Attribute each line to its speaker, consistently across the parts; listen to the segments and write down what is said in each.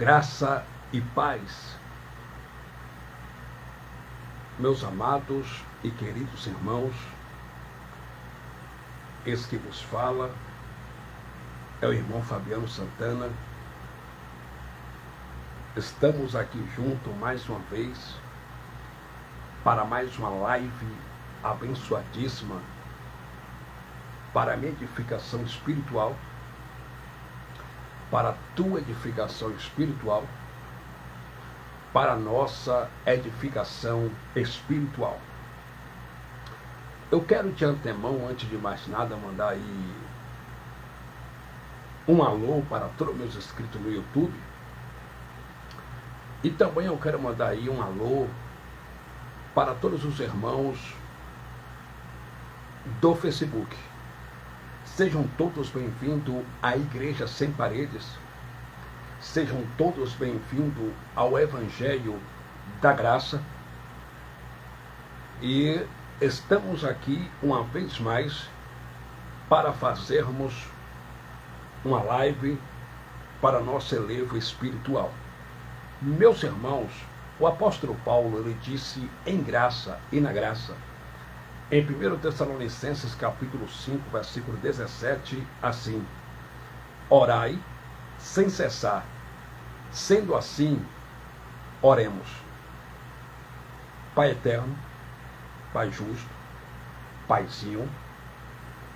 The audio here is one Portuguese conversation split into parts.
Speaker 1: Graça e paz, meus amados e queridos irmãos. Esse que vos fala é o irmão Fabiano Santana. Estamos aqui juntos mais uma vez para mais uma live abençoadíssima para a minha edificação espiritual, para a tua edificação espiritual, para a nossa edificação espiritual. Eu quero de antemão, antes de mais nada, mandar aí um alô para todos os meus inscritos no YouTube. E também eu quero mandar aí um alô para todos os irmãos do Facebook. Sejam todos bem-vindos à Igreja Sem Paredes. Sejam todos bem-vindos ao Evangelho da Graça. E estamos aqui uma vez mais para fazermos uma live para nosso elevo espiritual. Meus irmãos, o apóstolo Paulo, ele disse em graça e na graça, em 1 Tessalonicenses capítulo 5, versículo 17, assim: orai sem cessar. Sendo assim, oremos. Pai eterno, Pai justo, Paizinho,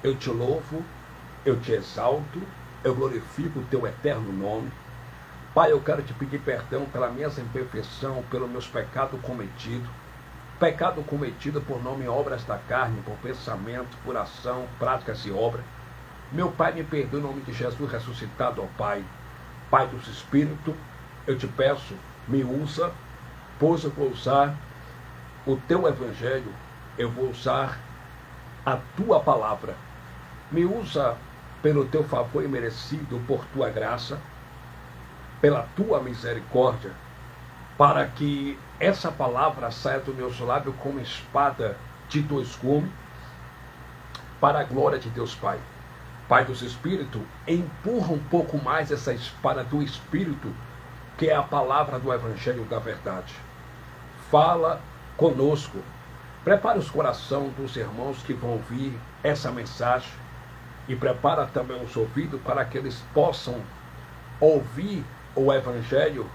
Speaker 1: eu te louvo, eu te exalto, eu glorifico o teu eterno nome. Pai, eu quero te pedir perdão pela minha imperfeição, pelos meus pecados cometidos. Pecado cometido por nome e obras da carne, por pensamento, por ação, práticas e obras. Meu Pai, me perdoe em nome de Jesus ressuscitado, ó Pai. Pai dos Espíritos, eu te peço, me usa, pois eu vou usar o teu Evangelho, eu vou usar a tua palavra. Me usa pelo teu favor imerecido, por tua graça, pela tua misericórdia, para que essa palavra saia dos meus lábios como espada de dois gumes, para a glória de Deus Pai. Pai dos Espíritos, empurra um pouco mais essa espada do Espírito, que é a palavra do Evangelho da verdade. Fala conosco, prepara os corações dos irmãos que vão ouvir essa mensagem e prepara também os ouvidos para que eles possam ouvir o Evangelho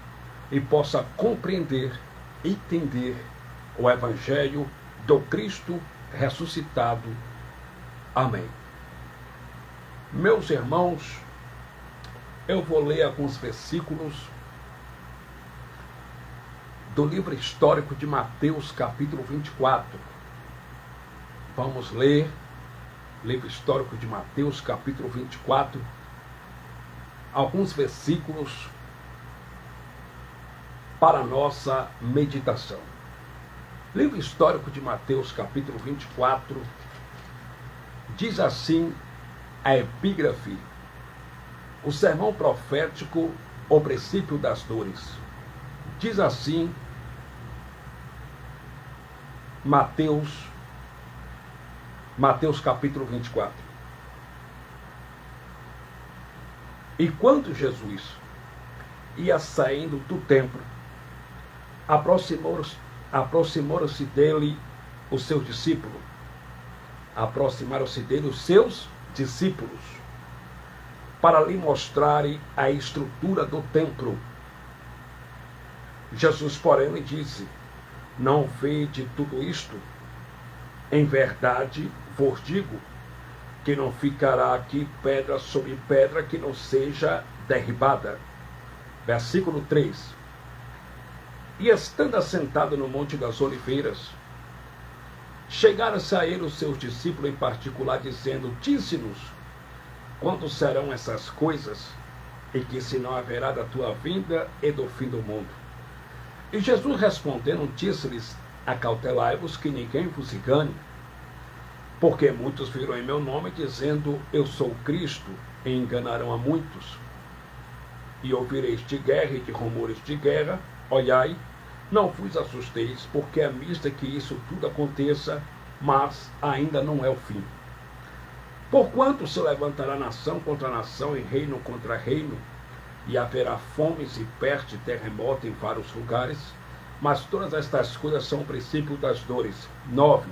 Speaker 1: e possa compreender, entender o Evangelho do Cristo ressuscitado. Amém. Meus irmãos, eu vou ler alguns versículos do livro histórico de Mateus, capítulo 24. Vamos ler, livro histórico de Mateus, capítulo 24, alguns versículos para a nossa meditação. Livro histórico de Mateus, capítulo 24, diz assim a epígrafe: o sermão profético, o princípio das dores. Diz assim Mateus capítulo 24. E quando Jesus ia saindo do templo, aproximaram-se dele os seus discípulos. Aproximaram-se dele os seus discípulos para lhe mostrarem a estrutura do templo. Jesus, porém, lhe disse: não vede tudo isto? Em verdade vos digo que não ficará aqui pedra sobre pedra que não seja derribada. Versículo 3. E estando assentado no Monte das Oliveiras, chegaram-se a ele os seus discípulos em particular, dizendo: dize-nos quando serão essas coisas, e que sinal haverá da tua vinda e do fim do mundo. E Jesus respondendo, disse-lhes: acautelai-vos que ninguém vos engane, porque muitos virão em meu nome, dizendo: eu sou Cristo, e enganarão a muitos. E ouvireis de guerra e de rumores de guerra. Olhai, não vos assusteis, porque é mista que isso tudo aconteça, mas ainda não é o fim. Porquanto se levantará nação contra nação e reino contra reino, e haverá fomes e peste e terremoto em vários lugares, mas todas estas coisas são o princípio das dores. 9.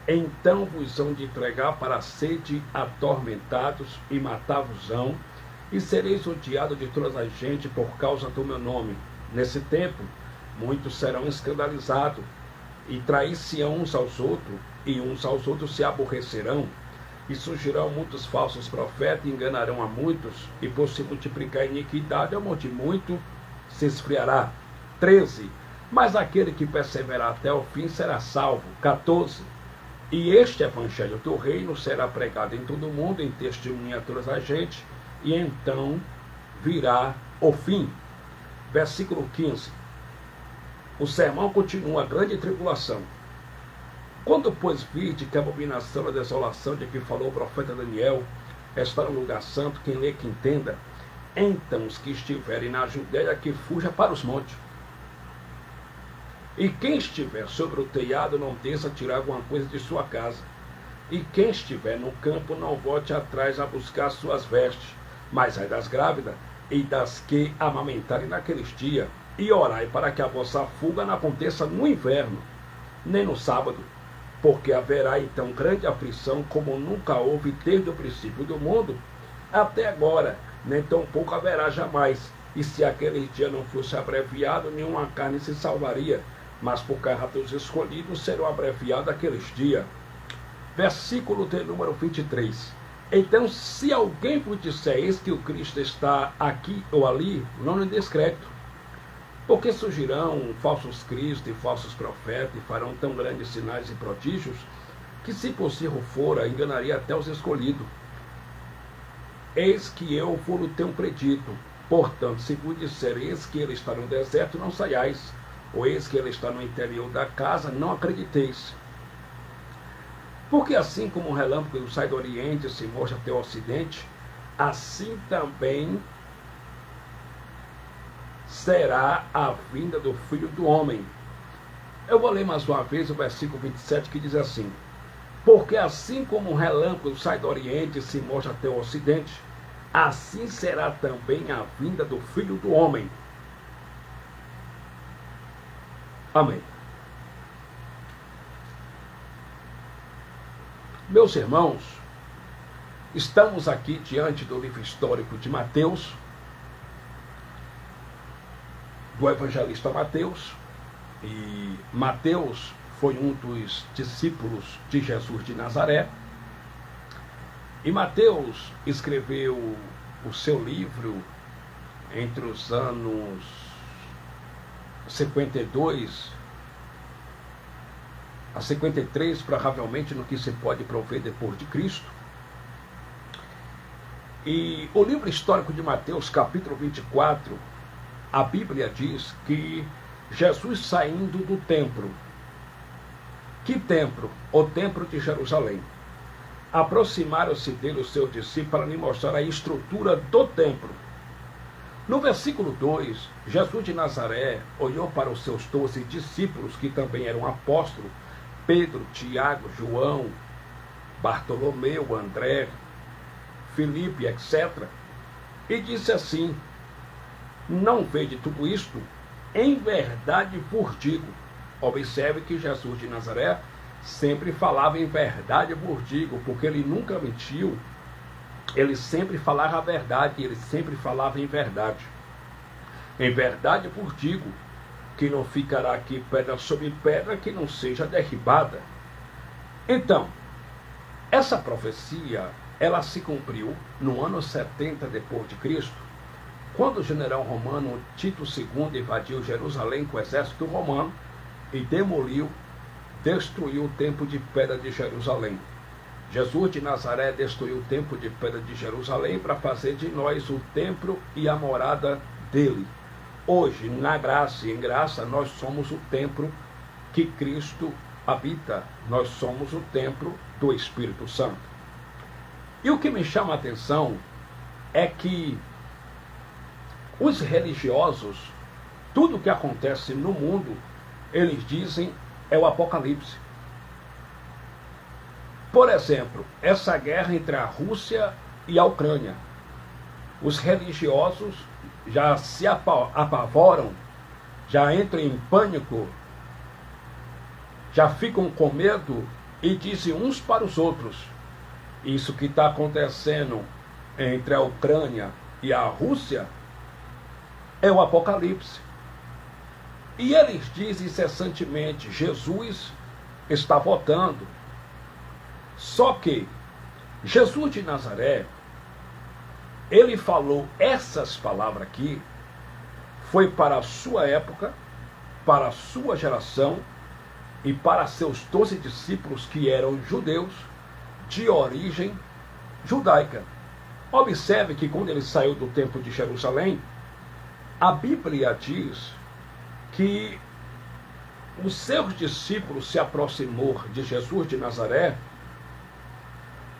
Speaker 1: Então vos hão de entregar para a sede atormentados e matar-vos-ão, e sereis odiados de toda a gente por causa do meu nome. Nesse tempo, muitos serão escandalizados, e trair-se-ão uns aos outros, e uns aos outros se aborrecerão, e surgirão muitos falsos profetas, e enganarão a muitos, e por se multiplicar a iniquidade, o amor de muito se esfriará. 13. Mas aquele que perseverar até o fim será salvo. 14. E este evangelho do reino será pregado em todo o mundo, em testemunha a toda a gente, e então virá o fim. Versículo 15. O sermão continua: a grande tribulação. Quando, pois, vide que a abominação da desolação de que falou o profeta Daniel está no lugar santo, quem lê que entenda, então os que estiverem na Judéia que fuja para os montes. E quem estiver sobre o telhado não desça tirar alguma coisa de sua casa. E quem estiver no campo não volte atrás a buscar suas vestes. Mas ai das grávidas e das que amamentarem naqueles dias. E orai para que a vossa fuga não aconteça no inverno, nem no sábado. Porque haverá então grande aflição, como nunca houve desde o princípio do mundo até agora, nem tampouco haverá jamais. E se aquele dia não fosse abreviado, nenhuma carne se salvaria, mas por causa dos escolhidos serão abreviados aqueles dias. Versículo de número 23. Então, se alguém vos disser eis que o Cristo está aqui ou ali, não lhe descrédito. Porque surgirão falsos cristos e falsos profetas, e farão tão grandes sinais e prodígios, que se possível fora, enganaria até os escolhidos. Eis que eu vos tenho predito. Portanto, se vos disser eis que ele está no deserto, não saiais. Ou eis que ele está no interior da casa, não acrediteis. Porque assim como o relâmpago sai do oriente e se mostra até o ocidente, assim também será a vinda do Filho do Homem. Eu vou ler mais uma vez o versículo 27, que diz assim: porque assim como o relâmpago sai do oriente e se mostra até o ocidente, assim será também a vinda do Filho do Homem. Amém. Meus irmãos, estamos aqui diante do livro histórico de Mateus, do evangelista Mateus, e Mateus foi um dos discípulos de Jesus de Nazaré, e Mateus escreveu o seu livro entre os anos 52 a 53, provavelmente, no que se pode prover depois de Cristo. E o livro histórico de Mateus, capítulo 24, a Bíblia diz que Jesus saindo do templo. Que templo? O templo de Jerusalém. Aproximaram-se dele os seus discípulos para lhe mostrar a estrutura do templo. No versículo 2, Jesus de Nazaré olhou para os seus 12 discípulos, que também eram apóstolos, Pedro, Tiago, João, Bartolomeu, André, Filipe, etc. E disse assim: não vede tudo isto? Em verdade vos digo. Observe que Jesus de Nazaré sempre falava em verdade vos digo, porque ele nunca mentiu. Ele sempre falava a verdade, ele sempre falava em verdade. Em verdade vos digo, que não ficará aqui pedra sobre pedra que não seja derribada. Então, essa profecia, ela se cumpriu no ano 70 depois de Cristo, quando o general romano Tito II invadiu Jerusalém com o exército romano e demoliu, destruiu o templo de pedra de Jerusalém. Jesus de Nazaré destruiu o templo de pedra de Jerusalém para fazer de nós o templo e a morada dele. Hoje, na graça e em graça, nós somos o templo que Cristo habita. Nós somos o templo do Espírito Santo. E o que me chama a atenção é que os religiosos, tudo que acontece no mundo, eles dizem é o Apocalipse. Por exemplo, essa guerra entre a Rússia e a Ucrânia. Os religiosos já se apavoram, já entram em pânico, já ficam com medo e dizem uns para os outros: isso que está acontecendo entre a Ucrânia e a Rússia é o Apocalipse. E eles dizem incessantemente: Jesus está voltando. Só que Jesus de Nazaré, ele falou essas palavras aqui, foi para a sua época, para a sua geração e para seus 12 discípulos que eram judeus de origem judaica. Observe que quando ele saiu do templo de Jerusalém, a Bíblia diz que os seus discípulos se aproximou de Jesus de Nazaré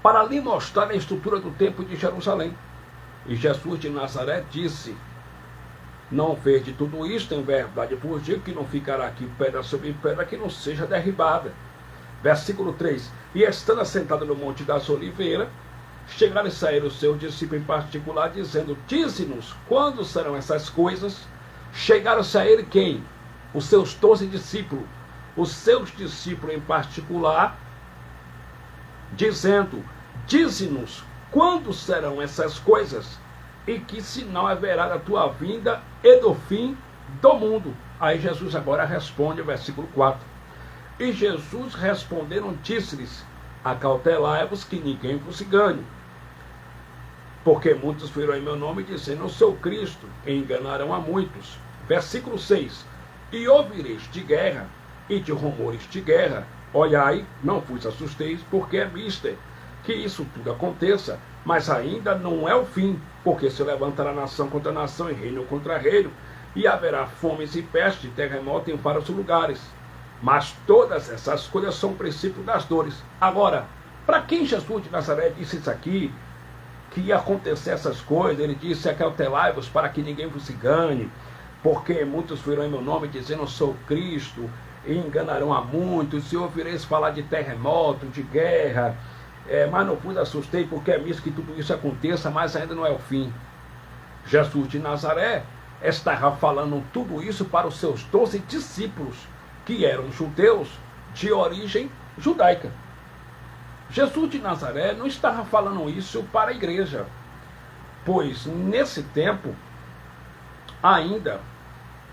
Speaker 1: para lhe mostrar a estrutura do templo de Jerusalém. E Jesus de Nazaré disse: não vede tudo isto, em verdade vos digo que não ficará aqui pedra sobre pedra que não seja derribada. Versículo 3: e estando assentado no monte das oliveiras, chegaram e saíram os seus discípulos em particular, dizendo: dize-nos quando serão essas coisas. Chegaram a sair quem? Os seus 12 discípulos. Os seus discípulos em particular, dizendo: dize-nos quando serão essas coisas, e que sinal haverá da tua vinda e do fim do mundo. Aí Jesus agora responde, versículo 4. E Jesus respondendo, disse-lhes: acautelai-vos que ninguém vos engane. Porque muitos virão em meu nome dizendo: eu sou Cristo, e enganarão a muitos. Versículo 6. E ouvireis de guerra e de rumores de guerra. Olhai, não vos assusteis, porque é mister que isso tudo aconteça, mas ainda não é o fim, porque se levantará nação contra nação e reino contra reino, e haverá fomes e peste, terremoto em vários lugares. Mas todas essas coisas são o princípio das dores. Agora, para quem Jesus de Nazaré disse isso aqui, que ia acontecer essas coisas, ele disse: acautelai-vos para que ninguém vos engane, porque muitos virão em meu nome dizendo: eu sou Cristo, e enganarão a muitos, e ouvireis falar de terremoto, de guerra, mas não vos assustei, porque é mesmo que tudo isso aconteça, mas ainda não é o fim. Jesus de Nazaré estava falando tudo isso para os seus 12 discípulos, que eram judeus de origem judaica. Jesus de Nazaré não estava falando isso para a igreja, pois nesse tempo, ainda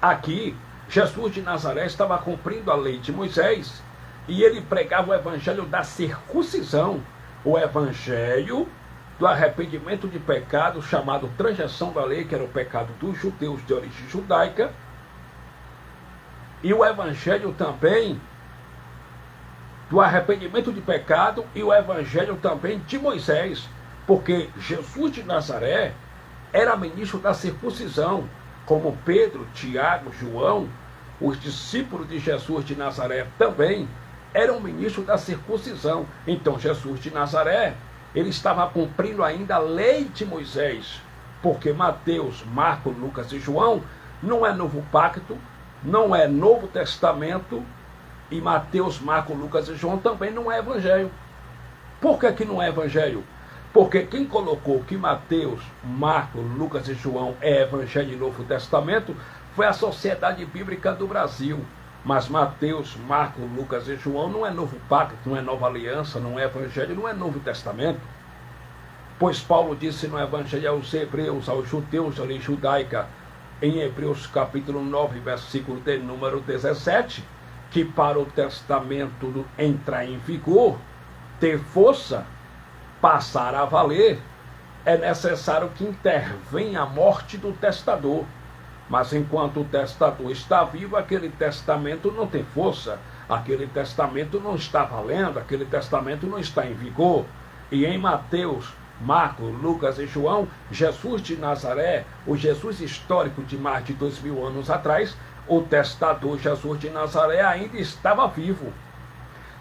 Speaker 1: aqui, Jesus de Nazaré estava cumprindo a lei de Moisés, e ele pregava o evangelho da circuncisão, o evangelho do arrependimento de pecado, chamado transgressão da lei, que era o pecado dos judeus de origem judaica, e o evangelho também do arrependimento de pecado, e o evangelho também de Moisés, porque Jesus de Nazaré era ministro da circuncisão, como Pedro, Tiago, João, os discípulos de Jesus de Nazaré também eram ministros da circuncisão. Então Jesus de Nazaré, ele estava cumprindo ainda a lei de Moisés, porque Mateus, Marcos, Lucas e João não é novo pacto, não é Novo Testamento, e Mateus, Marcos, Lucas e João também não é evangelho. Por que não é evangelho? Porque quem colocou que Mateus, Marcos, Lucas e João é evangelho e Novo Testamento foi a Sociedade Bíblica do Brasil. Mas Mateus, Marcos, Lucas e João não é novo pacto, não é nova aliança, não é evangelho, não é Novo Testamento. Pois Paulo disse no evangelho aos hebreus, aos judeus da lei judaica, em Hebreus capítulo 9, versículo de número 17, que para o testamento entrar em vigor, ter força, passar a valer, é necessário que intervenha a morte do testador. Mas enquanto o testador está vivo, aquele testamento não tem força, aquele testamento não está valendo, aquele testamento não está em vigor. E em Mateus, Marcos, Lucas e João, Jesus de Nazaré, o Jesus histórico de mais de 2000 anos atrás, o testador Jesus de Nazaré ainda estava vivo.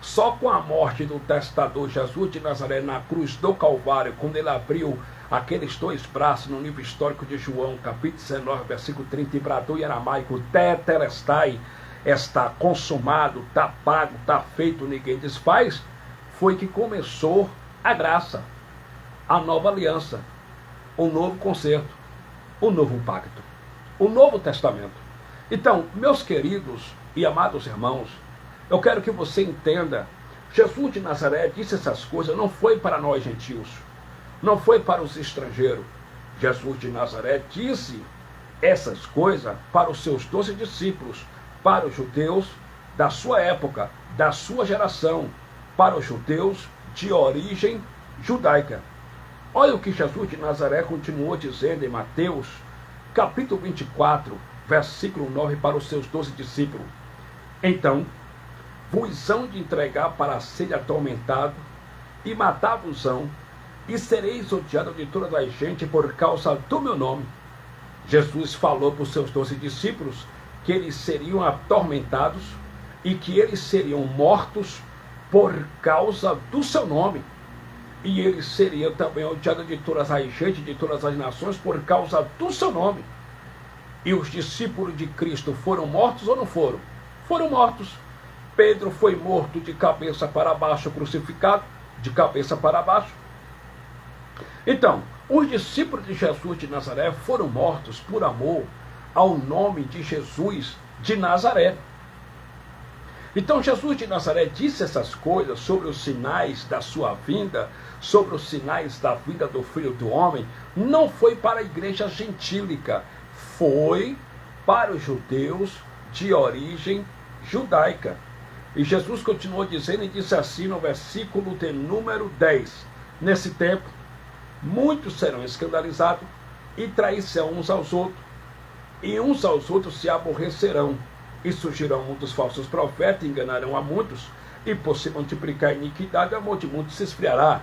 Speaker 1: Só com a morte do testador Jesus de Nazaré na cruz do Calvário, quando ele abriu aqueles dois braços no livro histórico de João, capítulo 19, versículo 30, e bradou em aramaico: tetelestai, está consumado, está pago, está feito, ninguém desfaz, foi que começou a graça, a nova aliança, o novo concerto. o novo pacto, o Novo Testamento. Então, meus queridos e amados irmãos, eu quero que você entenda, Jesus de Nazaré disse essas coisas, não foi para nós gentios, não foi para os estrangeiros. Jesus de Nazaré disse essas coisas para os seus 12 discípulos, para os judeus da sua época, da sua geração, para os judeus de origem judaica. Olha o que Jesus de Nazaré continuou dizendo em Mateus, capítulo 24, versículo 9, para os seus 12 discípulos. Então, vos hão de entregar para ser atormentado, e matar-vos-ão, e sereis odiados de todas as gente por causa do meu nome. Jesus falou para os seus 12 discípulos que eles seriam atormentados e que eles seriam mortos por causa do seu nome. E eles seriam também odiados de todas as gente, de todas as nações, por causa do seu nome. E os discípulos de Cristo foram mortos ou não foram? Foram mortos. Pedro foi morto de cabeça para baixo, crucificado, de cabeça para baixo. Então, os discípulos de Jesus de Nazaré foram mortos por amor ao nome de Jesus de Nazaré. Então, Jesus de Nazaré disse essas coisas sobre os sinais da sua vinda, sobre os sinais da vida do Filho do Homem, não foi para a igreja gentílica, foi para os judeus de origem judaica. E Jesus continuou dizendo e disse assim no versículo de número 10, nesse tempo, muitos serão escandalizados e trairão uns aos outros, e uns aos outros se aborrecerão, e surgirão muitos falsos profetas, enganarão a muitos, e por se multiplicar a iniquidade, o amor de muitos se esfriará.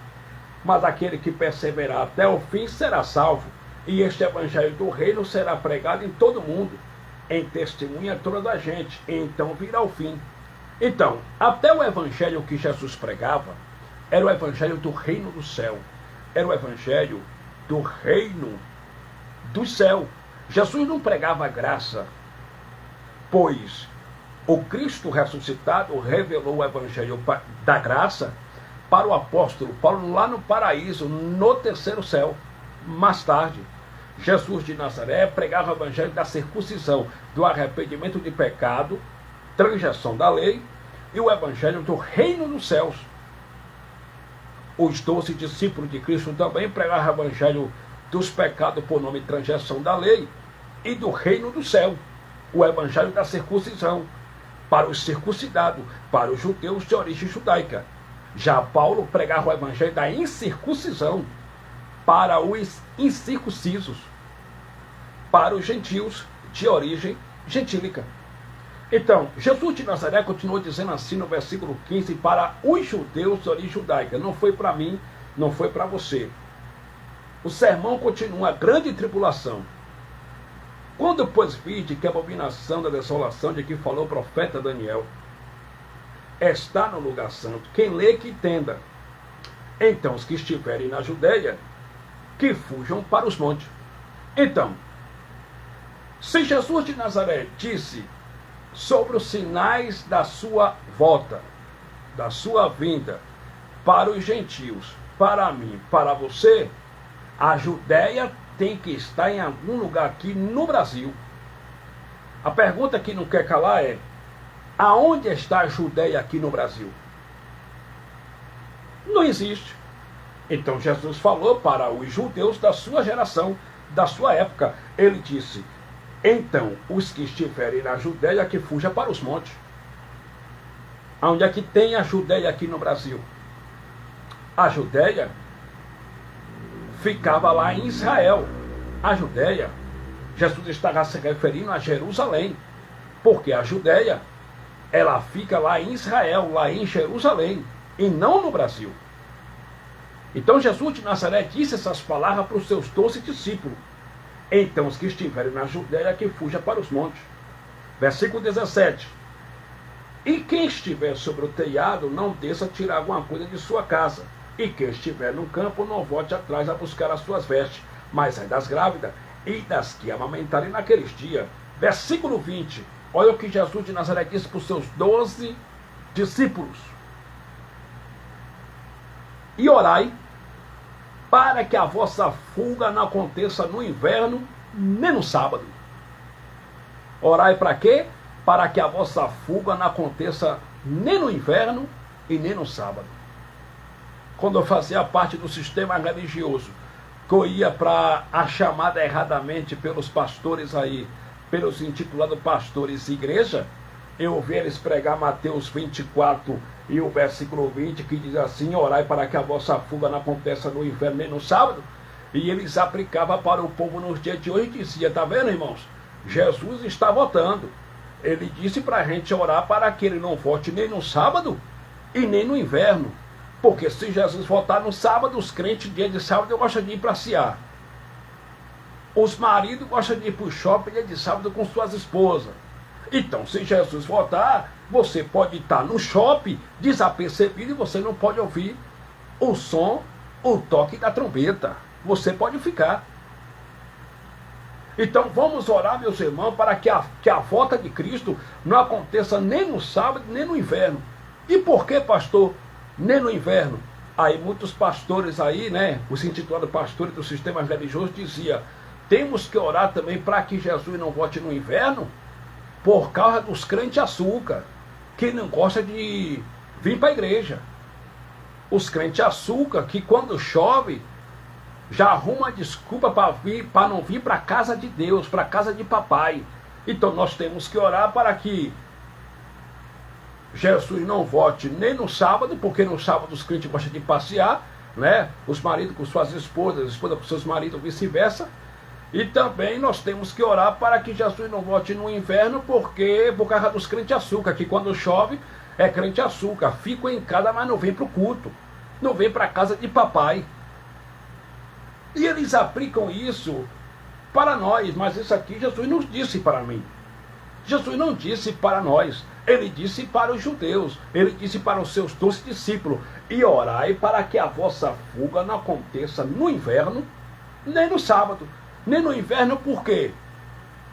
Speaker 1: Mas aquele que perseverar até o fim será salvo, e este evangelho do reino será pregado em todo o mundo, em testemunha a toda a gente, e então virá o fim. Então, até o evangelho que Jesus pregava, era o evangelho do reino do céu, era o evangelho do reino do céu. Jesus não pregava graça, pois o Cristo ressuscitado revelou o evangelho da graça para o apóstolo Paulo lá no paraíso, no terceiro céu. Mais tarde, Jesus de Nazaré pregava o evangelho da circuncisão, do arrependimento de pecado, transgressão da lei, e o evangelho do reino dos céus. Os 12 discípulos de Cristo também pregaram o evangelho dos pecados por nome de transgressão da lei e do reino do céu, o evangelho da circuncisão, para os circuncidados, para os judeus de origem judaica. Já Paulo pregava o evangelho da incircuncisão, para os incircuncisos, para os gentios de origem gentílica. Então, Jesus de Nazaré continuou dizendo assim no versículo 15, para os judeus de origem judaica. Não foi para mim, não foi para você. O sermão continua, a grande tribulação. Quando, pois, vide que a abominação da desolação de que falou o profeta Daniel está no lugar santo, quem lê que entenda. Então, os que estiverem na Judeia, que fujam para os montes. Então, se Jesus de Nazaré disse sobre os sinais da sua volta, da sua vinda, para os gentios, para mim, para você, a Judeia tem que estar em algum lugar aqui no Brasil. A pergunta que não quer calar é: aonde está a Judeia aqui no Brasil? Não existe. Então Jesus falou para os judeus da sua geração, da sua época. Ele disse: então os que estiverem na Judeia que fujam para os montes. Onde é que tem a Judeia aqui no Brasil? A Judeia ficava lá em Israel. A Judeia, Jesus estava se referindo a Jerusalém, porque a Judeia, ela fica lá em Israel, lá em Jerusalém, e não no Brasil. Então Jesus de Nazaré disse essas palavras para os seus 12 discípulos. Então os que estiverem na Judeia que fujam para os montes. Versículo 17. E quem estiver sobre o telhado não desça tirar alguma coisa de sua casa. E quem estiver no campo não volte atrás a buscar as suas vestes, mas é das grávidas e das que amamentarem naqueles dias. Versículo 20. Olha o que Jesus de Nazaré disse para os seus 12 discípulos. E orai para que a vossa fuga não aconteça no inverno, nem no sábado. Orai para quê? Para que a vossa fuga não aconteça nem no inverno e nem no sábado. Quando eu fazia parte do sistema religioso, que eu ia para a chamada erradamente pelos pastores aí, pelos intitulados pastores igreja, eu ouvi eles pregar Mateus 24 e o versículo 20, que diz assim: orai para que a vossa fuga não aconteça no inverno nem no sábado. E eles aplicavam para o povo nos dias de hoje e dizia: está vendo, irmãos? Jesus está voltando. Ele disse para a gente orar para que ele não volte nem no sábado e nem no inverno. Porque se Jesus voltar no sábado, os crentes, dia de sábado, gostam de ir passear. Os maridos gostam de ir para o shopping dia de sábado com suas esposas. Então, se Jesus voltar, você pode estar no shopping desapercebido e você não pode ouvir o som, o toque da trombeta. Você pode ficar. Então, vamos orar, meus irmãos, para que a volta de Cristo não aconteça nem no sábado, nem no inverno. E por que, pastor, nem no inverno? Aí muitos pastores aí, né, os intitulados pastores do sistema religioso dizia: temos que orar também para que Jesus não volte no inverno, por causa dos crentes açúcar, que não gostam de vir para a igreja. Os crentes açúcar, que quando chove, já arruma desculpa para não vir para a casa de Deus, para a casa de papai. Então nós temos que orar para que Jesus não volte nem no sábado, porque no sábado os crentes gostam de passear, né? Os maridos com suas esposas, as esposas com seus maridos, vice-versa. E também nós temos que orar para que Jesus não volte no inverno, porque por causa dos crentes açúcar, que quando chove é crente açúcar, ficam em casa, mas não vem para o culto, não vem para a casa de papai. E eles aplicam isso para nós, mas isso aqui Jesus não disse para mim. Jesus não disse para nós, ele disse para os judeus, ele disse para os seus 12 discípulos: e orai para que a vossa fuga não aconteça no inverno, nem no sábado. Nem no inverno, por quê?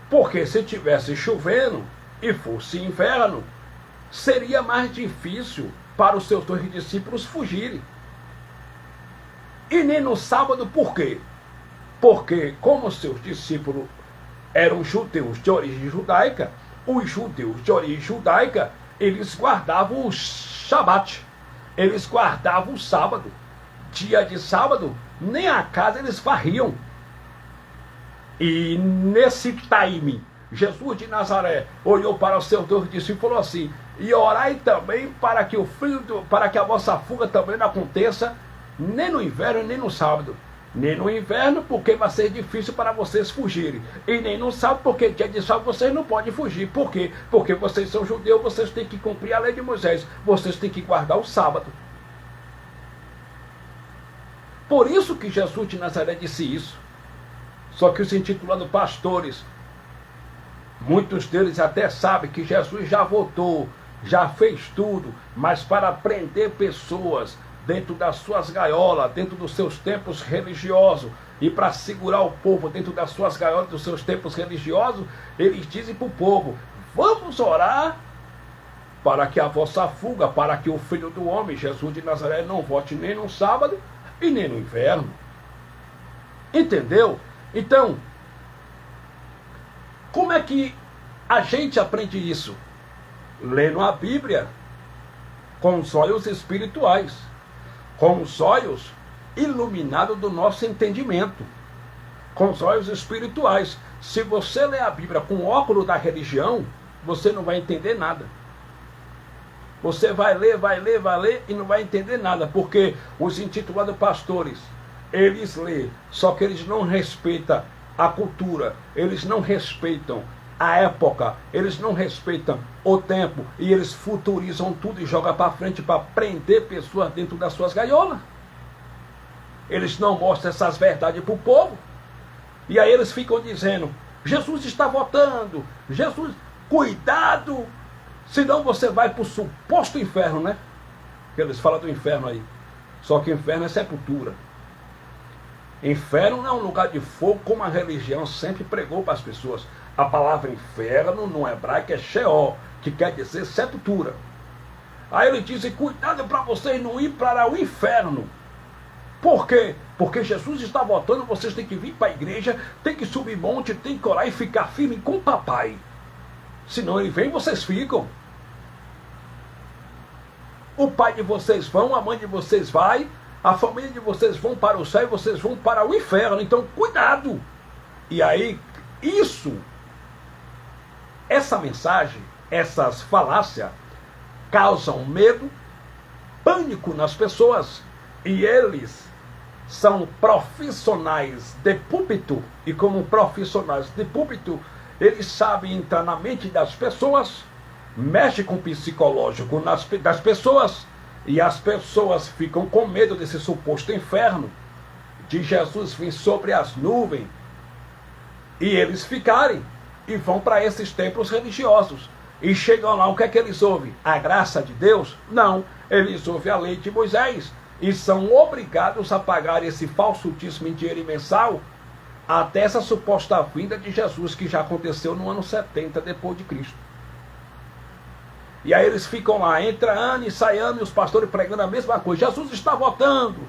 Speaker 1: Porque se tivesse chovendo e fosse inverno, seria mais difícil para os seus 2 discípulos fugirem. E nem no sábado, por quê? Porque, como seus discípulos eram judeus de origem judaica, os judeus de origem judaica, eles guardavam o Shabat, eles guardavam o sábado. Dia de sábado, nem a casa eles varriam. E nesse time, Jesus de Nazaré olhou para os seus 2 discípulos e falou assim: e orai também para que para que a vossa fuga também não aconteça nem no inverno nem no sábado. Nem no inverno, porque vai ser difícil para vocês fugirem. E nem no sábado, porque dia de sábado vocês não podem fugir. Por quê? Porque vocês são judeus, vocês têm que cumprir a lei de Moisés. Vocês têm que guardar o sábado. Por isso que Jesus de Nazaré disse isso. Só que os intitulados pastores, muitos deles até sabem que Jesus já voltou, já fez tudo, mas para prender pessoas dentro das suas gaiolas, dentro dos seus templos religiosos, e para segurar o povo dentro das suas gaiolas, dos seus templos religiosos, eles dizem para o povo: vamos orar para que a vossa fuga, para que o Filho do Homem, Jesus de Nazaré, não volte nem no sábado e nem no inverno. Entendeu? Então, como é que a gente aprende isso? Lendo a Bíblia com os olhos espirituais, com os olhos iluminados do nosso entendimento, com os olhos espirituais. Se você ler a Bíblia com o óculos da religião, você não vai entender nada. Você vai ler e não vai entender nada, porque os intitulados pastores, eles lêem, só que eles não respeitam a cultura, eles não respeitam a época, eles não respeitam o tempo, e eles futurizam tudo e jogam para frente para prender pessoas dentro das suas gaiolas. Eles não mostram essas verdades para o povo, e aí eles ficam dizendo: Jesus está voltando, Jesus, cuidado, senão você vai para o suposto inferno, né? Eles falam do inferno aí, só que inferno é sepultura. Inferno não é um lugar de fogo, como a religião sempre pregou para as pessoas. A palavra inferno no hebraico é Sheol, que quer dizer sepultura. Aí ele diz: cuidado para vocês não ir para o inferno. Por quê? Porque Jesus está voltando, vocês têm que vir para a igreja, tem que subir monte, tem que orar e ficar firme com o papai. Senão ele vem, vocês ficam. O pai de vocês vão, a mãe de vocês vai, a família de vocês vão para o céu e vocês vão para o inferno. Então, cuidado. E aí, essa mensagem, essas falácias, causam medo, pânico nas pessoas. E eles são profissionais de púlpito. E como profissionais de púlpito, eles sabem entrar na mente das pessoas, mexe com o psicológico das pessoas, e as pessoas ficam com medo desse suposto inferno, de Jesus vir sobre as nuvens, e eles ficarem, e vão para esses templos religiosos, e chegam lá, o que é que eles ouvem? A graça de Deus? Não, eles ouvem a lei de Moisés, e são obrigados a pagar esse falso dízimo em dinheiro mensal, até essa suposta vinda de Jesus, que já aconteceu no ano 70 depois de Cristo. E aí eles ficam lá, entra ano e sai ano, e os pastores pregando a mesma coisa. Jesus está voltando.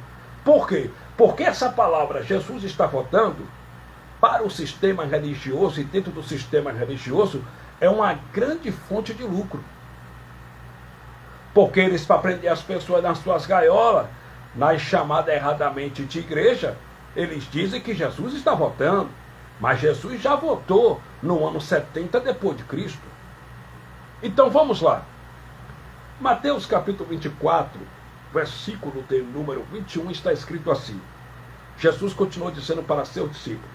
Speaker 1: Por quê? Porque essa palavra, Jesus está voltando, para o sistema religioso e dentro do sistema religioso, é uma grande fonte de lucro. Porque eles, para prender as pessoas nas suas gaiolas, nas chamadas erradamente de igreja, eles dizem que Jesus está voltando. Mas Jesus já voltou no ano 70 depois de Cristo. Então vamos lá. Mateus capítulo 24, versículo de número 21, está escrito assim. Jesus continuou dizendo para seus discípulos: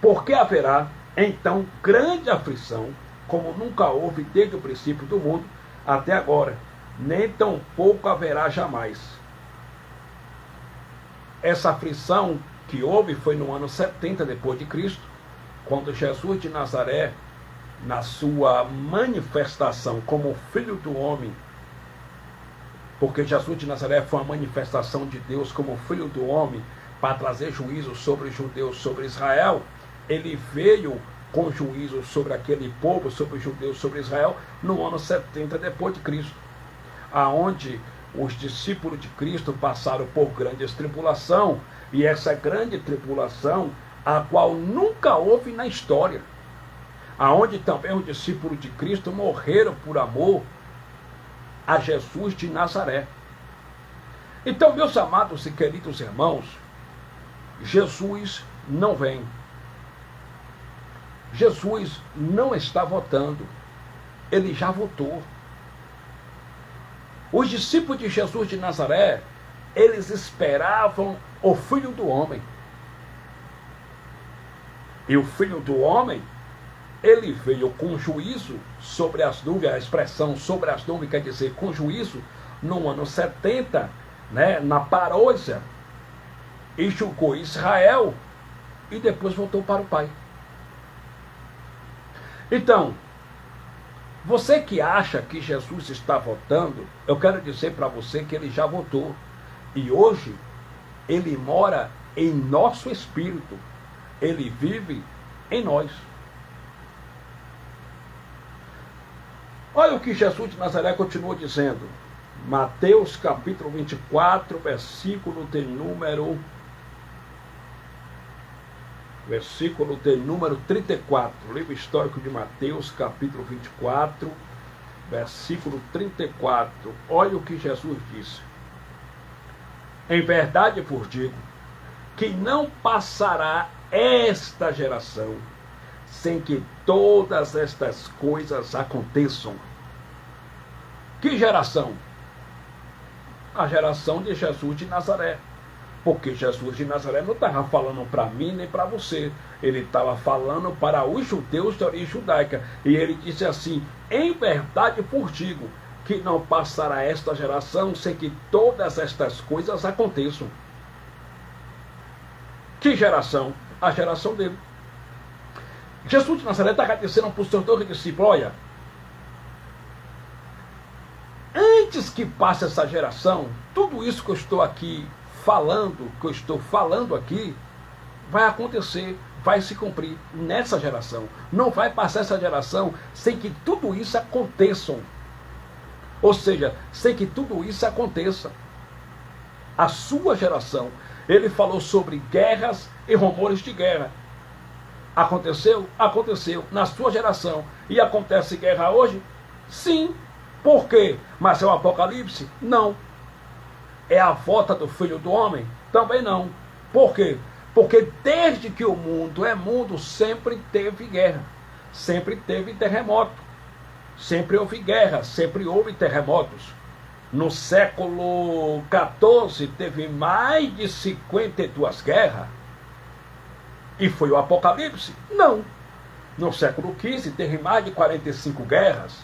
Speaker 1: porque haverá então grande aflição, como nunca houve desde o princípio do mundo até agora, nem tão pouco haverá jamais. Essa aflição que houve foi no ano 70 depois de Cristo, quando Jesus de Nazaré, na sua manifestação como Filho do Homem, porque Jesus de Nazaré foi uma manifestação de Deus como Filho do Homem, para trazer juízo sobre os judeus, sobre Israel, ele veio com juízo sobre aquele povo, sobre os judeus, sobre Israel, no ano 70 depois de Cristo, aonde os discípulos de Cristo passaram por grande tribulação, e essa grande tribulação, a qual nunca houve na história, aonde também os discípulos de Cristo morreram por amor a Jesus de Nazaré. Então, meus amados e queridos irmãos, Jesus não vem. Jesus não está voltando. Ele já voltou. Os discípulos de Jesus de Nazaré, eles esperavam o Filho do Homem. E o Filho do Homem, ele veio com juízo sobre as nuvens. A expressão sobre as nuvens quer dizer com juízo, no ano 70, na parousia, e julgou Israel, e depois voltou para o Pai. Então, você que acha que Jesus está voltando, eu quero dizer para você que ele já voltou. E hoje, ele mora em nosso espírito. Ele vive em nós. Olha o que Jesus de Nazaré continuou dizendo. Mateus capítulo 24, versículo de número 34. Livro histórico de Mateus, capítulo 24, versículo 34. Olha o que Jesus disse. Em verdade vos digo, que não passará esta geração sem que todas estas coisas aconteçam. Que geração? A geração de Jesus de Nazaré. Porque Jesus de Nazaré não estava falando para mim nem para você. Ele estava falando para os judeus de origem judaica. E ele disse assim: em verdade vos digo, que não passará esta geração sem que todas estas coisas aconteçam. Que geração? A geração dele. Jesus de Nazaré está dizendo para os seus 12 discípulos: olha, antes que passe essa geração, tudo isso que eu estou aqui falando aqui, vai acontecer, vai se cumprir nessa geração. Não vai passar essa geração sem que tudo isso aconteça. Ou seja, sem que tudo isso aconteça. A sua geração. Ele falou sobre guerras e rumores de guerra. Aconteceu? Aconteceu na sua geração. E acontece guerra hoje? Sim. Por quê? Mas é o Apocalipse? Não. É a volta do Filho do Homem? Também não. Por quê? Porque desde que o mundo é mundo, sempre teve guerra. Sempre teve terremoto. Sempre houve guerra, sempre houve terremotos. No século XIV teve mais de 52 guerras. E foi o Apocalipse? Não. No século XV teve mais de 45 guerras.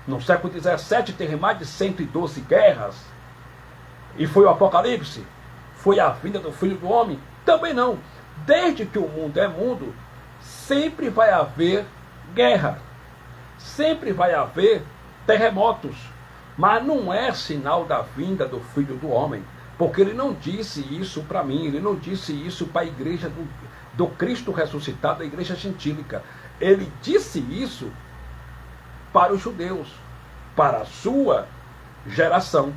Speaker 1: No século XVII teve mais de 112 guerras. E foi o Apocalipse? Foi a vinda do Filho do Homem? Também não. Desde que o mundo é mundo, sempre vai haver guerra. Sempre vai haver terremotos. Mas não é sinal da vinda do Filho do Homem. Porque ele não disse isso para mim. Ele não disse isso para a igreja do Cristo ressuscitado, a igreja gentílica. Ele disse isso para os judeus, para a sua geração.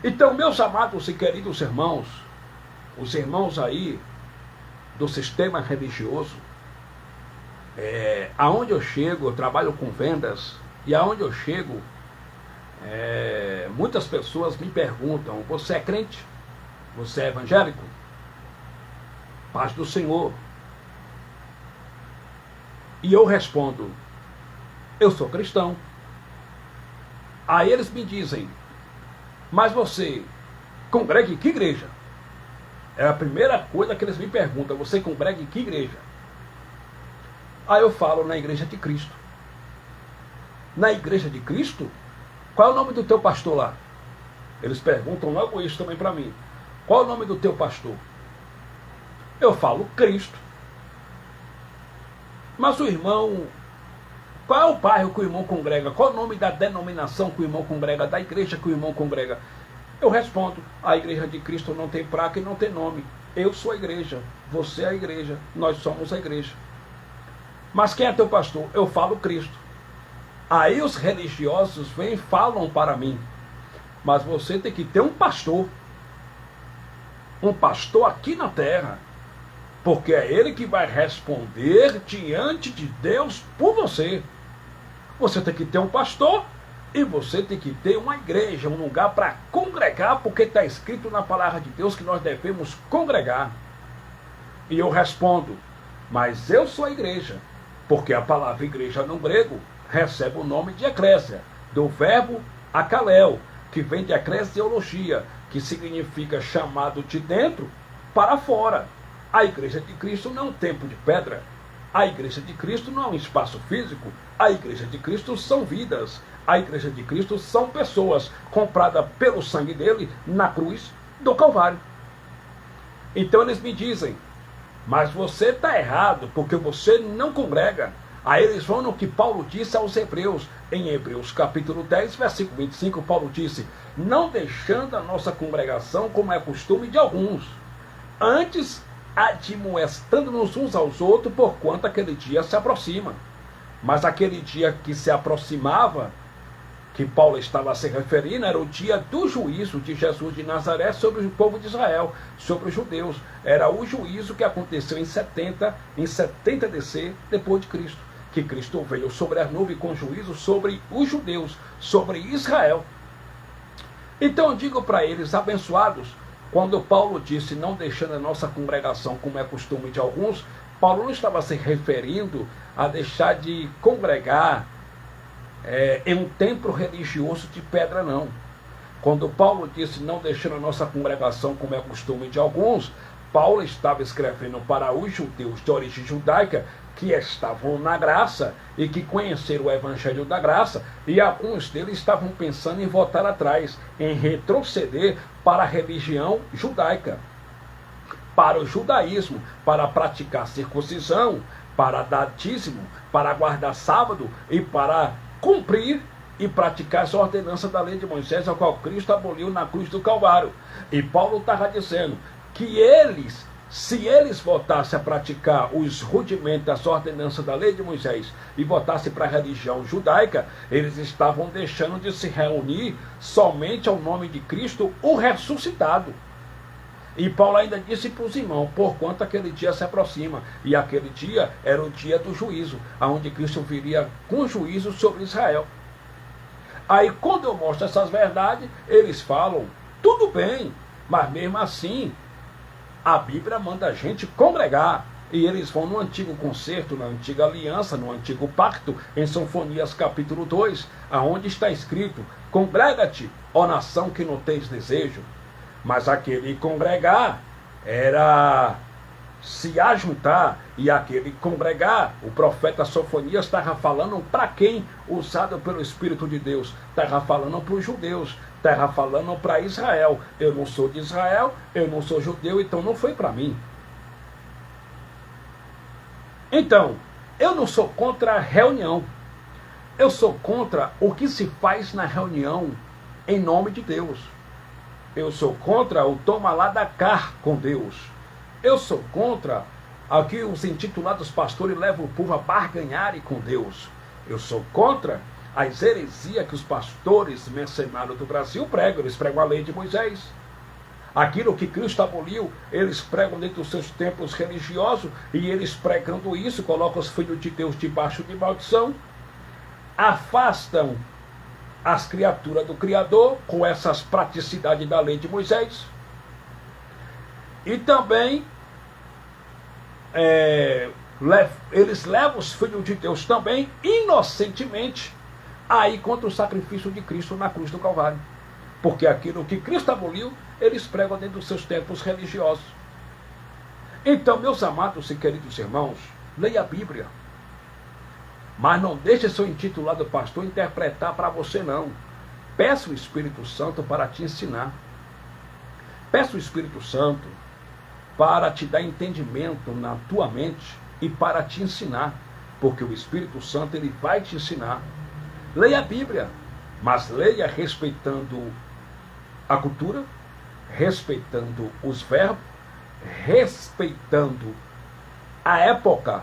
Speaker 1: Então, meus amados e queridos irmãos, os irmãos aí do sistema religioso, aonde eu chego, eu trabalho com vendas, e aonde eu chego, muitas pessoas me perguntam: você é crente? Você é evangélico? Paz do Senhor. E eu respondo: eu sou cristão. Aí eles me dizem: mas você congrega em que igreja? É a primeira coisa que eles me perguntam: você congrega em que igreja? Aí eu falo: na igreja de Cristo. Na igreja de Cristo? Qual é o nome do teu pastor lá? Eles perguntam logo isso também para mim: qual é o nome do teu pastor? Eu falo: Cristo. Mas o irmão, qual é o bairro que o irmão congrega? Qual é o nome da denominação que o irmão congrega? Da igreja que o irmão congrega? Eu respondo: a igreja de Cristo não tem placa e não tem nome. Eu sou a igreja, você é a igreja, nós somos a igreja. Mas quem é teu pastor? Eu falo: Cristo. Aí os religiosos vêm e falam para mim: mas você tem que ter um pastor aqui na terra, porque é ele que vai responder diante de Deus por você. Você tem que ter um pastor e você tem que ter uma igreja, um lugar para congregar, porque está escrito na palavra de Deus que nós devemos congregar. E eu respondo: mas eu sou a igreja, porque a palavra igreja no grego recebe o nome de eclésia, do verbo akaleo, que vem de eclesiologia, que significa chamado de dentro para fora. A igreja de Cristo não é um templo de pedra. A igreja de Cristo não é um espaço físico. A igreja de Cristo são vidas. A igreja de Cristo são pessoas compradas pelo sangue dele na cruz do Calvário. Então eles me dizem: mas você está errado, porque você não congrega. Aí eles vão no que Paulo disse aos Hebreus. Em Hebreus capítulo 10, versículo 25, Paulo disse: não deixando a nossa congregação como é costume de alguns, antes admoestando-nos uns aos outros, porquanto aquele dia se aproxima. Mas aquele dia que se aproximava, que Paulo estava se referindo, era o dia do juízo de Jesus de Nazaré sobre o povo de Israel, sobre os judeus. Era o juízo que aconteceu em 70 DC depois de Cristo, que Cristo veio sobre as nuvens com juízo sobre os judeus, sobre Israel. Então eu digo para eles: abençoados, quando Paulo disse não deixando a nossa congregação como é costume de alguns, Paulo não estava se referindo a deixar de congregar em um templo religioso de pedra, não. Quando Paulo disse não deixando a nossa congregação como é costume de alguns, Paulo estava escrevendo para os judeus de origem judaica que estavam na graça e que conheceram o evangelho da graça, e alguns deles estavam pensando em voltar atrás, em retroceder para a religião judaica, para o judaísmo, para praticar circuncisão, para dar dízimo, para guardar sábado e para cumprir e praticar as ordenanças da lei de Moisés, a qual Cristo aboliu na cruz do Calvário. E Paulo estava dizendo que eles, se eles voltassem a praticar os rudimentos das ordenanças da lei de Moisés e voltassem para a religião judaica, eles estavam deixando de se reunir somente ao nome de Cristo, o ressuscitado. E Paulo ainda disse para os irmãos, porquanto aquele dia se aproxima. E aquele dia era o dia do juízo, aonde Cristo viria com juízo sobre Israel. Aí quando eu mostro essas verdades, eles falam, tudo bem, mas mesmo assim, a Bíblia manda a gente congregar. E eles vão no antigo concerto, na antiga aliança, no antigo pacto, em Sofonias capítulo 2, aonde está escrito, congrega-te, ó nação que não tens desejo. Mas aquele congregar era se ajuntar, e aquele congregar, o profeta Sofonias estava falando para quem? Usado pelo Espírito de Deus. Estava falando para os judeus, estava falando para Israel. Eu não sou de Israel, eu não sou judeu, então não foi para mim. Então, eu não sou contra a reunião. Eu sou contra o que se faz na reunião em nome de Deus. Eu sou contra o toma lá da cá com Deus. Eu sou contra aqui os intitulados pastores levam o povo a barganharem com Deus. Eu sou contra as heresias que os pastores mercenários do Brasil pregam. Eles pregam a lei de Moisés. Aquilo que Cristo aboliu, eles pregam dentro dos seus templos religiosos, e eles pregando isso, colocam os filhos de Deus debaixo de maldição, afastam as criaturas do Criador com essas praticidades da lei de Moisés, e também eles levam os filhos de Deus também, inocentemente, aí contra o sacrifício de Cristo na cruz do Calvário. Porque aquilo que Cristo aboliu, eles pregam dentro dos seus templos religiosos. Então, meus amados e queridos irmãos, leia a Bíblia. Mas não deixe seu intitulado pastor interpretar para você, não. Peça o Espírito Santo para te ensinar. Peça o Espírito Santo para te dar entendimento na tua mente e para te ensinar. Porque o Espírito Santo, ele vai te ensinar. Leia a Bíblia, mas leia respeitando a cultura, respeitando os verbos, respeitando a época,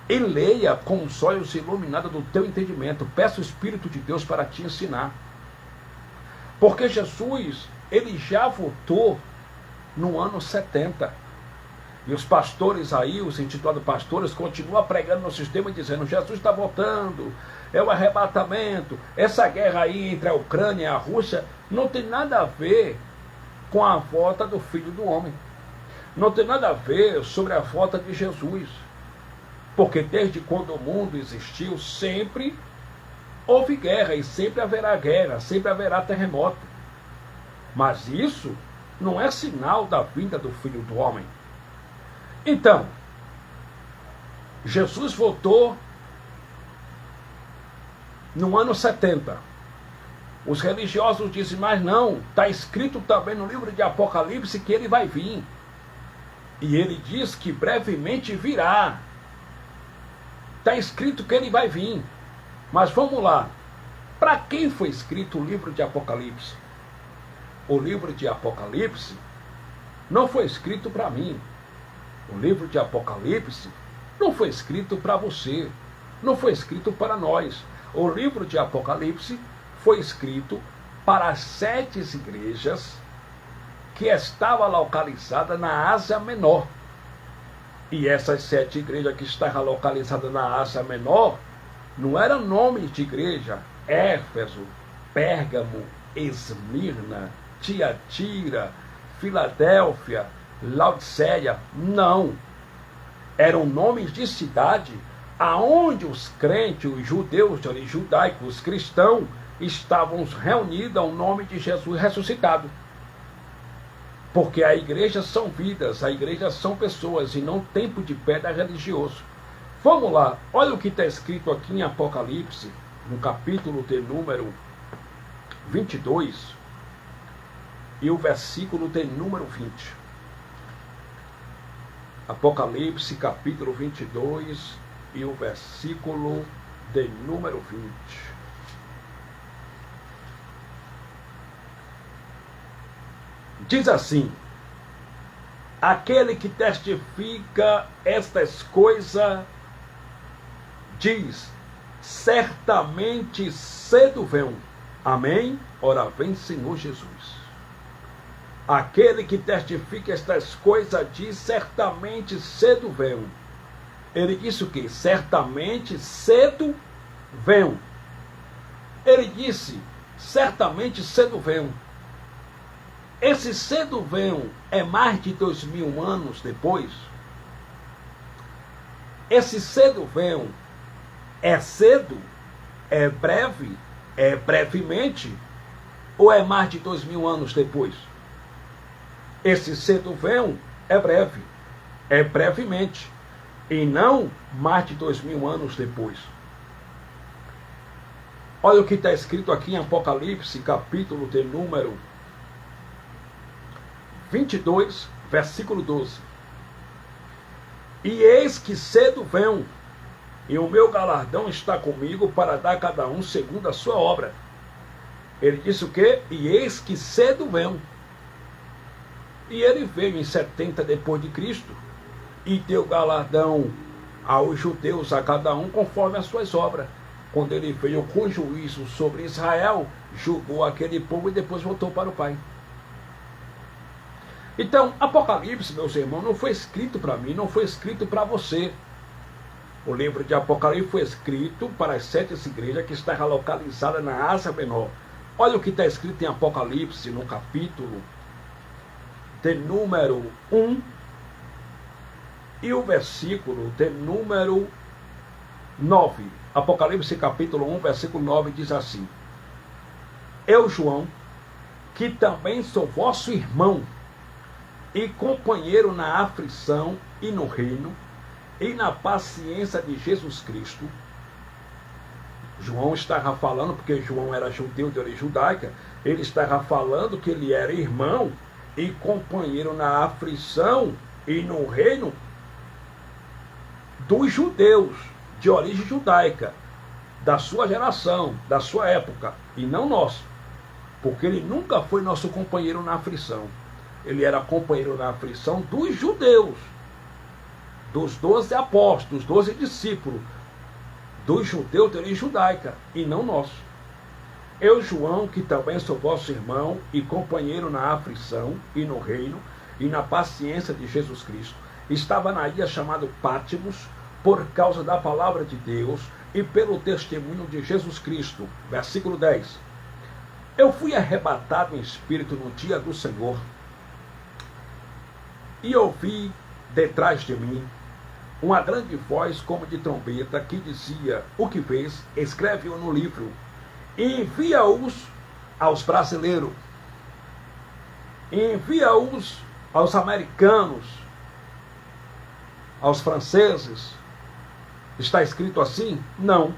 Speaker 1: e leia com os olhos iluminados do teu entendimento. Peça o Espírito de Deus para te ensinar. Porque Jesus, ele já voltou no ano 70. E os pastores aí, os intitulados pastores, continuam pregando no sistema dizendo, Jesus está voltando, é o arrebatamento. Essa guerra aí entre a Ucrânia e a Rússia não tem nada a ver com a volta do Filho do Homem. Não tem nada a ver sobre a volta de Jesus. Porque desde quando o mundo existiu, sempre houve guerra, e sempre haverá guerra, sempre haverá terremoto. Mas isso não é sinal da vinda do Filho do Homem. Então, Jesus voltou no ano 70. Os religiosos dizem, mas não, está escrito também no livro de Apocalipse que ele vai vir. E ele diz que brevemente virá. Está escrito que ele vai vir. Mas vamos lá. Para quem foi escrito o livro de Apocalipse? O livro de Apocalipse não foi escrito para mim. O livro de Apocalipse não foi escrito para você. Não foi escrito para nós. O livro de Apocalipse foi escrito para as 7 igrejas que estavam localizadas na Ásia Menor. E essas 7 igrejas que estavam localizadas na Ásia Menor não eram nomes de igreja. Éfeso, Pérgamo, Esmirna, Tiatira, Filadélfia, Laodiceia. Não. Eram nomes de cidade aonde os crentes, os judeus, os judaicos, os cristãos, estavam reunidos ao nome de Jesus ressuscitado. Porque a igreja são vidas, a igreja são pessoas, e não tempo de pedra religioso. Vamos lá, olha o que está escrito aqui em Apocalipse, no capítulo de número 22, e o versículo de número 20. Apocalipse, capítulo 22, e o versículo de número 20. Diz assim: aquele que testifica estas coisas diz, certamente cedo vem. Amém? Ora vem, Senhor Jesus. Aquele que testifica estas coisas diz: certamente cedo venho. Ele disse o quê? Certamente cedo venho. Ele disse: certamente cedo venho. Esse cedo venho é mais de 2000 anos depois? Esse cedo venho é cedo? É breve? É brevemente? Ou é mais de 2000 anos depois? Esse cedo venho é breve, é brevemente, e não mais de 2000 anos depois. Olha o que está escrito aqui em Apocalipse, capítulo de número 22, versículo 12. E eis que cedo venho, e o meu galardão está comigo para dar a cada um segundo a sua obra. Ele disse o quê? E eis que cedo venho. E ele veio em 70 depois de Cristo e deu galardão aos judeus, a cada um conforme as suas obras. Quando ele veio com juízo sobre Israel, julgou aquele povo e depois voltou para o Pai. Então, Apocalipse, meus irmãos, não foi escrito para mim, não foi escrito para você. O livro de Apocalipse foi escrito para as 7 igrejas que está localizada na Ásia Menor. Olha o que está escrito em Apocalipse, no capítulo de número 1 e o versículo de número 9. Apocalipse capítulo 1, versículo 9 diz assim: Eu, João, que também sou vosso irmão e companheiro na aflição e no reino e na paciência de Jesus Cristo. João estava falando, porque João era judeu de origem judaica, ele estava falando que ele era irmão e companheiro na aflição e no reino dos judeus de origem judaica, da sua geração, da sua época, e não nosso, porque ele nunca foi nosso companheiro na aflição. Ele era companheiro na aflição dos judeus, dos 12 apóstolos, 12 discípulos, dos judeus de origem judaica, e não nosso. Eu, João, que também sou vosso irmão e companheiro na aflição e no reino e na paciência de Jesus Cristo, estava na ilha chamada Pátimos por causa da palavra de Deus e pelo testemunho de Jesus Cristo. Versículo 10. Eu fui arrebatado em espírito no dia do Senhor e ouvi detrás de mim uma grande voz como de trombeta que dizia: o que vês, escreve-o no livro e envia-os aos brasileiros, envia-os aos americanos, aos franceses. Está escrito assim? Não.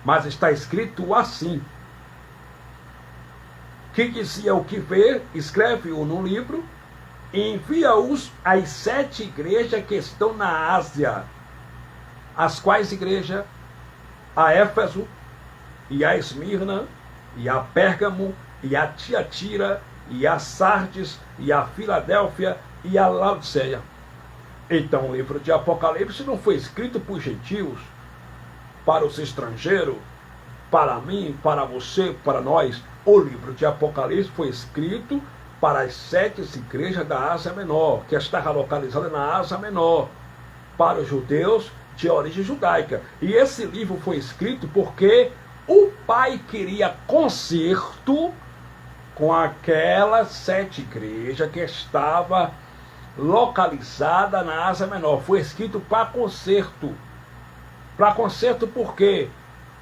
Speaker 1: Mas está escrito assim. Que dizia: o que vê, escreve-o no livro e envia-os às 7 igrejas que estão na Ásia. As quais igrejas? A Éfeso, e a Esmirna, e a Pérgamo, e a Tiatira, e a Sardes, e a Filadélfia, e a Laodiceia. Então o livro de Apocalipse não foi escrito por gentios, para os estrangeiros, para mim, para você, para nós. O livro de Apocalipse foi escrito para as 7 igrejas da Ásia Menor, que estava localizada na Ásia Menor, para os judeus de origem judaica. E esse livro foi escrito porque o Pai queria conserto com aquelas 7 igrejas que estava localizada na Ásia Menor. Foi escrito para conserto. Para conserto porque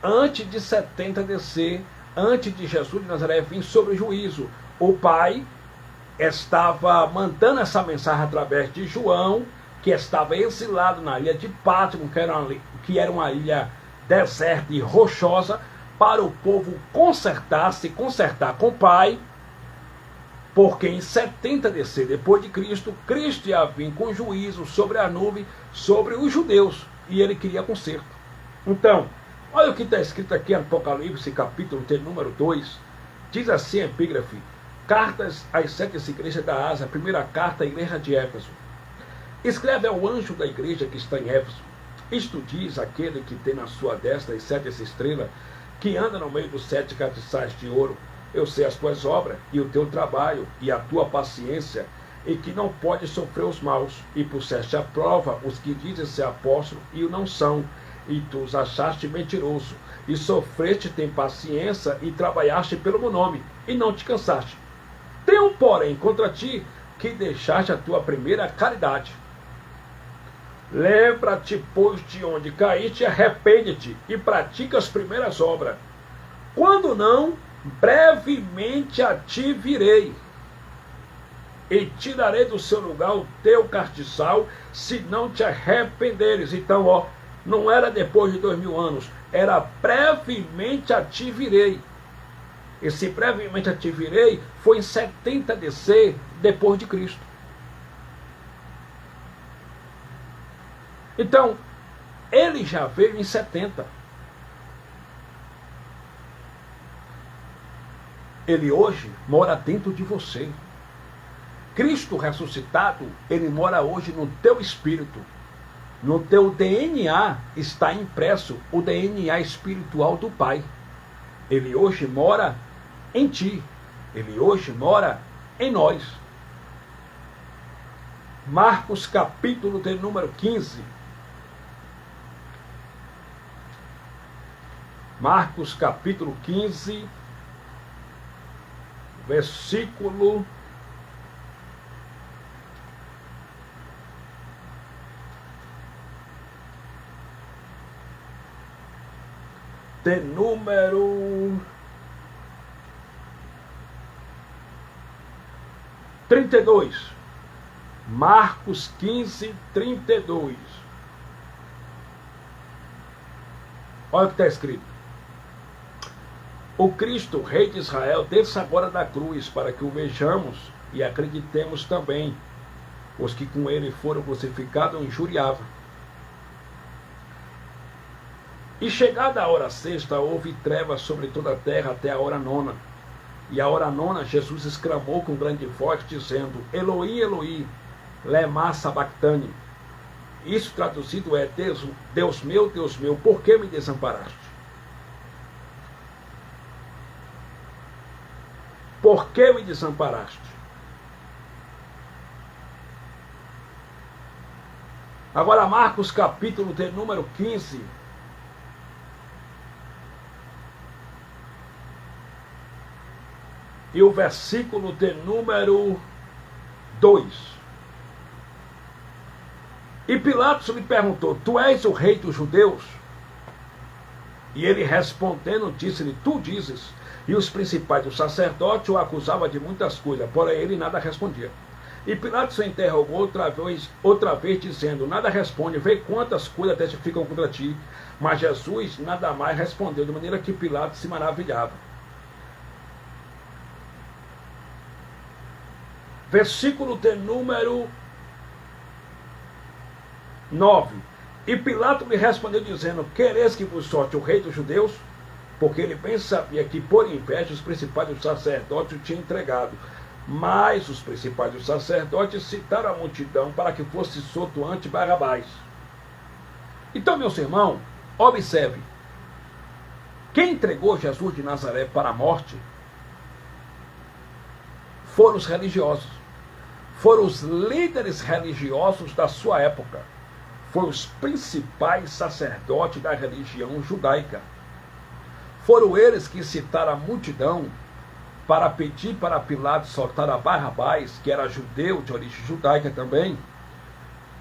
Speaker 1: antes de 70 descer, antes de Jesus de Nazaré vir sobre o juízo, o Pai estava mandando essa mensagem através de João, que estava exilado na ilha de Pátimo, que era uma ilha deserta e rochosa, para o povo se consertar com o Pai, porque em 70 DC, depois de Cristo, Cristo ia vir com juízo sobre a nuvem, sobre os judeus, e ele queria conserto. Então, olha o que está escrito aqui em Apocalipse, capítulo de número 2, diz assim a epígrafe: Cartas às 7 igrejas da Ásia, primeira carta à igreja de Éfeso. Escreve ao anjo da igreja que está em Éfeso: isto diz aquele que tem na sua destra as 7 estrelas, que anda no meio dos 7 castiçais de ouro. Eu sei as tuas obras e o teu trabalho e a tua paciência, e que não pode sofrer os maus, e puseste à prova os que dizem ser apóstolos e o não são, e tu os achaste mentiroso, e sofreste, tem paciência, e trabalhaste pelo meu nome, e não te cansaste. Tenho, porém, contra ti, que deixaste a tua primeira caridade. Lembra-te, pois, de onde caíste, e arrepende-te, e pratica as primeiras obras. Quando não, brevemente a ti virei, e tirarei do seu lugar o teu castiçal, se não te arrependeres. Então, não era depois de 2000 anos, era brevemente a ti virei. Esse brevemente a ti virei foi em 70 DC depois de Cristo. Então, ele já veio em 70. Ele hoje mora dentro de você. Cristo ressuscitado, ele mora hoje no teu espírito. No teu DNA está impresso o DNA espiritual do Pai. Ele hoje mora em ti. Ele hoje mora em nós. Marcos capítulo de número 15. Marcos capítulo 15, versículo de número 32. Marcos 15, 32. Olha o que está escrito. O Cristo, Rei de Israel, desça agora da cruz, para que o vejamos e acreditemos também. Os que com ele foram crucificados o injuriavam. E chegada a hora sexta, houve trevas sobre toda a terra até a hora nona. E a hora nona, Jesus exclamou com grande voz, dizendo: Eloi, Eloi, lema sabactani. Isso traduzido é: Deus meu, por que me desamparaste? Por que me desamparaste? Agora, Marcos capítulo de número 15. E o versículo de número 2. E Pilatos lhe perguntou: Tu és o rei dos judeus? E ele respondendo, disse-lhe: Tu dizes. E os principais do sacerdote o acusavam de muitas coisas, porém ele nada respondia. E Pilatos o interrogou outra vez, dizendo: Nada responde, vê quantas coisas testificam contra ti. Mas Jesus nada mais respondeu, de maneira que Pilatos se maravilhava. Versículo de número 9. E Pilatos lhe respondeu, dizendo: Quereis que vos solte o rei dos judeus? Porque ele bem sabia que, por inveja, os principais dos sacerdotes o tinham entregado. Mas os principais dos sacerdotes citaram a multidão para que fosse solto ante Barrabás. Então, meus irmãos, observe. Quem entregou Jesus de Nazaré para a morte foram os religiosos. Foram os líderes religiosos da sua época. Foram os principais sacerdotes da religião judaica. Foram eles que incitaram a multidão para pedir para Pilatos soltar a Barrabás, que era judeu, de origem judaica também,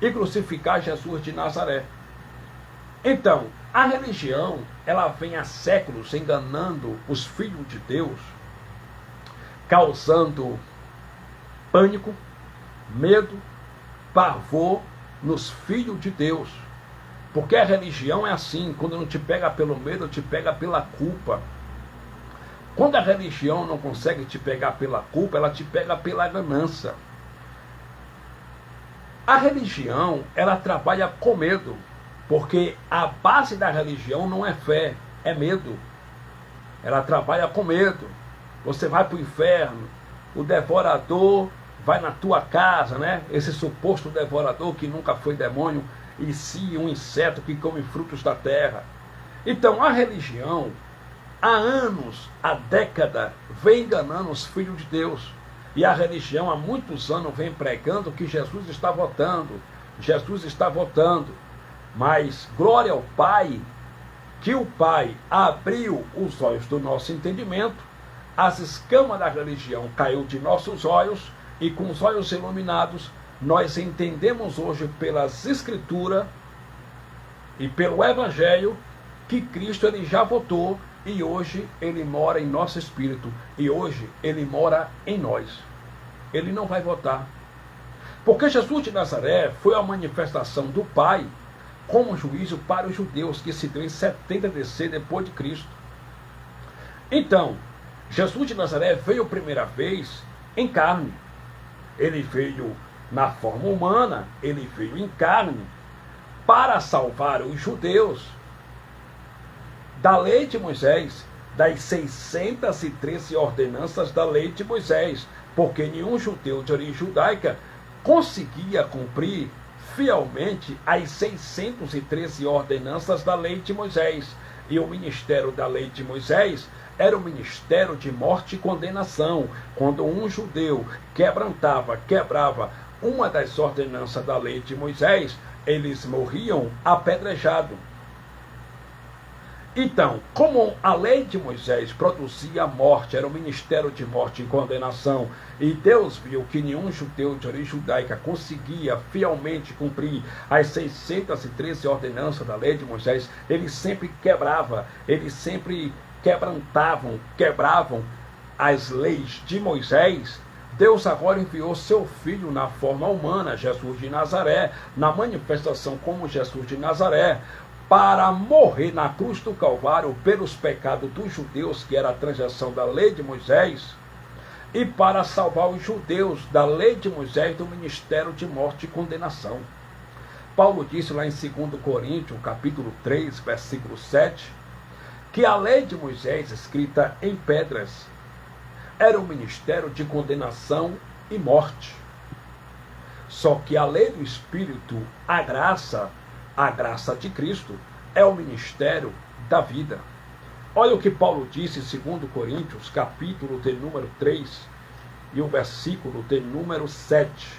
Speaker 1: e crucificar Jesus de Nazaré. Então, a religião, ela vem há séculos enganando os filhos de Deus, causando pânico, medo, pavor nos filhos de Deus. Porque a religião é assim: quando não te pega pelo medo, te pega pela culpa. Quando a religião não consegue te pegar pela culpa, ela te pega pela ganância. A religião, ela trabalha com medo, porque a base da religião não é fé, é medo. Ela trabalha com medo. Você vai para o inferno, o devorador vai na tua casa, né? Esse suposto devorador que nunca foi demônio, e sim um inseto que come frutos da terra. Então a religião, há anos, há década, vem enganando os filhos de Deus. E a religião há muitos anos vem pregando que Jesus está voltando. Jesus está voltando. Mas glória ao Pai, que o Pai abriu os olhos do nosso entendimento, as escamas da religião caiu de nossos olhos, e com os olhos iluminados, nós entendemos hoje pelas Escrituras e pelo Evangelho que Cristo ele já voltou, e hoje ele mora em nosso espírito, e hoje ele mora em nós. Ele não vai voltar. Porque Jesus de Nazaré foi a manifestação do Pai como juízo para os judeus, que se deu em 70 DC depois de Cristo. Então, Jesus de Nazaré veio a primeira vez em carne. Ele veio na forma humana, ele veio em carne para salvar os judeus da lei de Moisés, das 613 ordenanças da lei de Moisés, porque nenhum judeu de origem judaica conseguia cumprir fielmente as 613 ordenanças da lei de Moisés. E o ministério da lei de Moisés era o ministério de morte e condenação. Quando um judeu quebrava uma das ordenanças da lei de Moisés, eles morriam apedrejados. Então, como a lei de Moisés produzia a morte, era um ministério de morte e condenação, e Deus viu que nenhum judeu de origem judaica conseguia fielmente cumprir as 613 ordenanças da lei de Moisés, eles sempre quebravam as leis de Moisés. Deus agora enviou seu Filho na forma humana, Jesus de Nazaré, na manifestação como Jesus de Nazaré, para morrer na cruz do Calvário pelos pecados dos judeus, que era a transgressão da lei de Moisés, e para salvar os judeus da lei de Moisés do ministério de morte e condenação. Paulo disse lá em 2 Coríntios, capítulo 3, versículo 7, que a lei de Moisés, escrita em pedras, era um ministério de condenação e morte. Só que a lei do Espírito, a graça de Cristo, é o ministério da vida. Olha o que Paulo disse em 2 Coríntios, capítulo de número 3, e o versículo de número 7.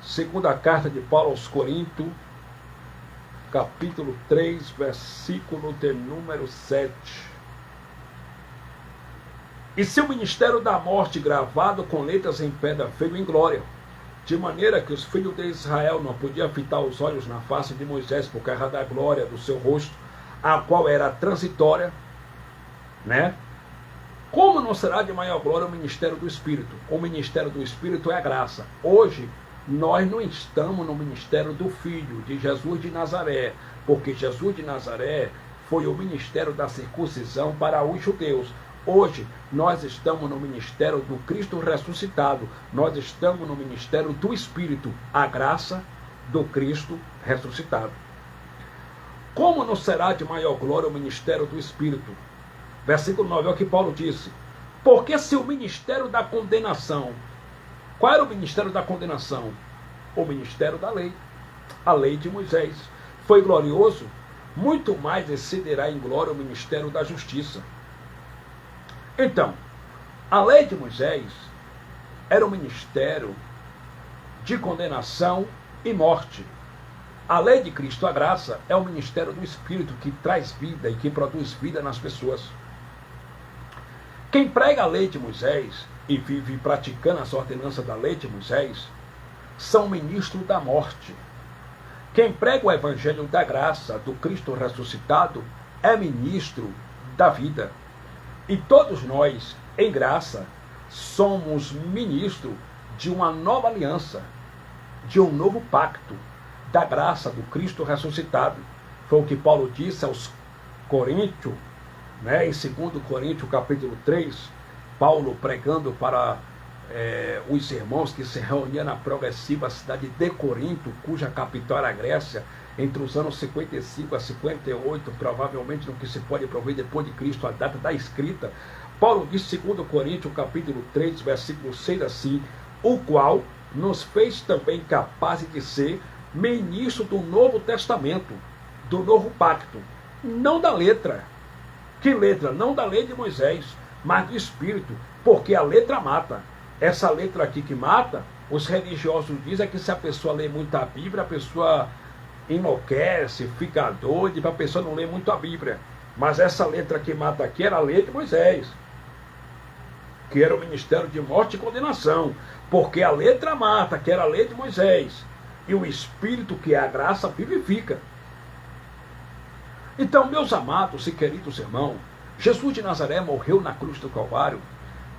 Speaker 1: Segunda carta de Paulo aos Coríntios, capítulo 3, versículo de número 7. E se o ministério da morte, gravado com letras em pedra, veio em glória, de maneira que os filhos de Israel não podiam fitar os olhos na face de Moisés por causa da glória do seu rosto, a qual era transitória, né? Como não será de maior glória o ministério do Espírito? O ministério do Espírito é a graça. Hoje, nós não estamos no ministério do Filho, de Jesus de Nazaré, porque Jesus de Nazaré foi o ministério da circuncisão para os judeus. Hoje, nós estamos no ministério do Cristo ressuscitado. Nós estamos no ministério do Espírito, a graça do Cristo ressuscitado. Como não será de maior glória o ministério do Espírito? Versículo 9 é o que Paulo disse. Porque se o ministério da condenação... Qual era o ministério da condenação? O ministério da lei. A lei de Moisés. Foi glorioso, muito mais excederá em glória o ministério da justiça. Então, a lei de Moisés era um ministério de condenação e morte. A lei de Cristo, a graça, é o ministério do Espírito que traz vida e que produz vida nas pessoas. Quem prega a lei de Moisés e vive praticando as ordenanças da lei de Moisés são ministros da morte. Quem prega o evangelho da graça do Cristo ressuscitado é ministro da vida. E todos nós, em graça, somos ministros de uma nova aliança, de um novo pacto, da graça do Cristo ressuscitado. Foi o que Paulo disse aos Coríntios, né, em 2 Coríntios, capítulo 3, Paulo pregando para os irmãos que se reuniam na progressiva cidade de Corinto, cuja capital era a Grécia, entre os anos 55 a 58, provavelmente no que se pode prover depois de Cristo, a data da escrita. Paulo diz, 2 Coríntios, capítulo 3, versículo 6, assim, o qual nos fez também capazes de ser ministro do Novo Testamento, do Novo Pacto, não da letra. Que letra? Não da lei de Moisés, mas do Espírito, porque a letra mata. Essa letra aqui que mata, os religiosos dizem que se a pessoa lê muito a Bíblia, a pessoa enlouquece, fica doida, para a pessoa não ler muito a Bíblia. Mas essa letra que mata aqui era a lei de Moisés, que era o ministério de morte e condenação, porque a letra mata, que era a lei de Moisés, e o Espírito, que é a graça, vivifica. Então, meus amados e queridos irmãos, Jesus de Nazaré morreu na cruz do Calvário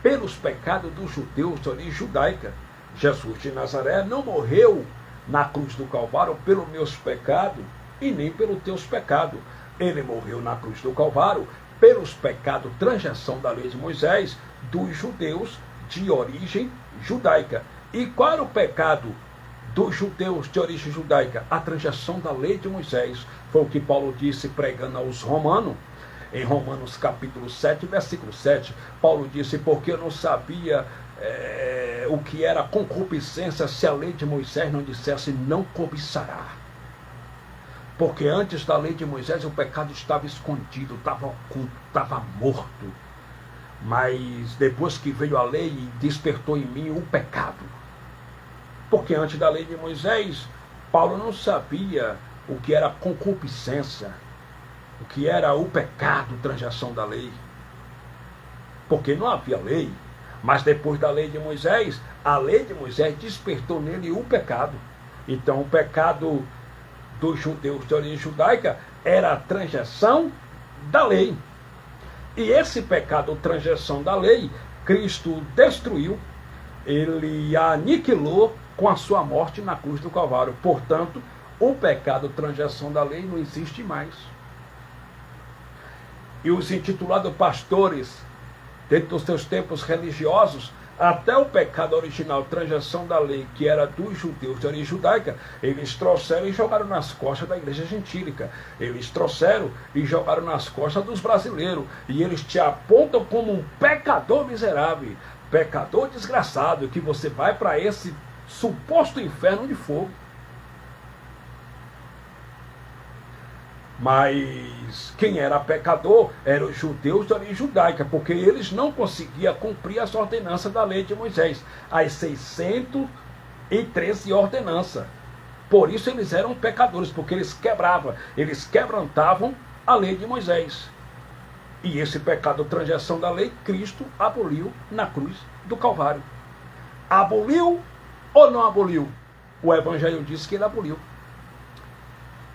Speaker 1: pelos pecados dos judeus de origem judaica. Jesus de Nazaré não morreu na cruz do Calvário pelos meus pecados e nem pelos teus pecados. Ele morreu na cruz do Calvário pelos pecados, transgressão da lei de Moisés, dos judeus de origem judaica. E qual era o pecado dos judeus de origem judaica? A transgressão da lei de Moisés. Foi o que Paulo disse pregando aos romanos. Em Romanos capítulo 7, versículo 7, Paulo disse: porque eu não sabia o que era concupiscência se a lei de Moisés não dissesse não cobiçará. Porque antes da lei de Moisés o pecado estava escondido, estava oculto, estava morto. Mas depois que veio a lei, despertou em mim o pecado. Porque antes da lei de Moisés, Paulo não sabia o que era concupiscência, o que era o pecado, transgressão da lei. Porque não havia lei. Mas depois da lei de Moisés, a lei de Moisés despertou nele o pecado. Então o pecado dos judeus de origem judaica era a transgressão da lei. E esse pecado, transgressão da lei, Cristo destruiu, ele a aniquilou com a sua morte na cruz do Calvário. Portanto, o pecado, transgressão da lei, não existe mais. E os intitulados pastores, dentro dos seus tempos religiosos, até o pecado original, transgressão da lei, que era dos judeus de origem judaica, eles trouxeram e jogaram nas costas da igreja gentílica. Eles trouxeram e jogaram nas costas dos brasileiros. E eles te apontam como um pecador miserável, pecador desgraçado, que você vai para esse suposto inferno de fogo. Mas quem era pecador eram os judeus de origem judaica, porque eles não conseguiam cumprir as ordenanças da lei de Moisés, as 613 ordenanças. Por isso eles eram pecadores, porque eles quebravam, eles quebrantavam a lei de Moisés. E esse pecado, transgressão da lei, Cristo aboliu na cruz do Calvário. Aboliu ou não aboliu? O Evangelho diz que ele aboliu.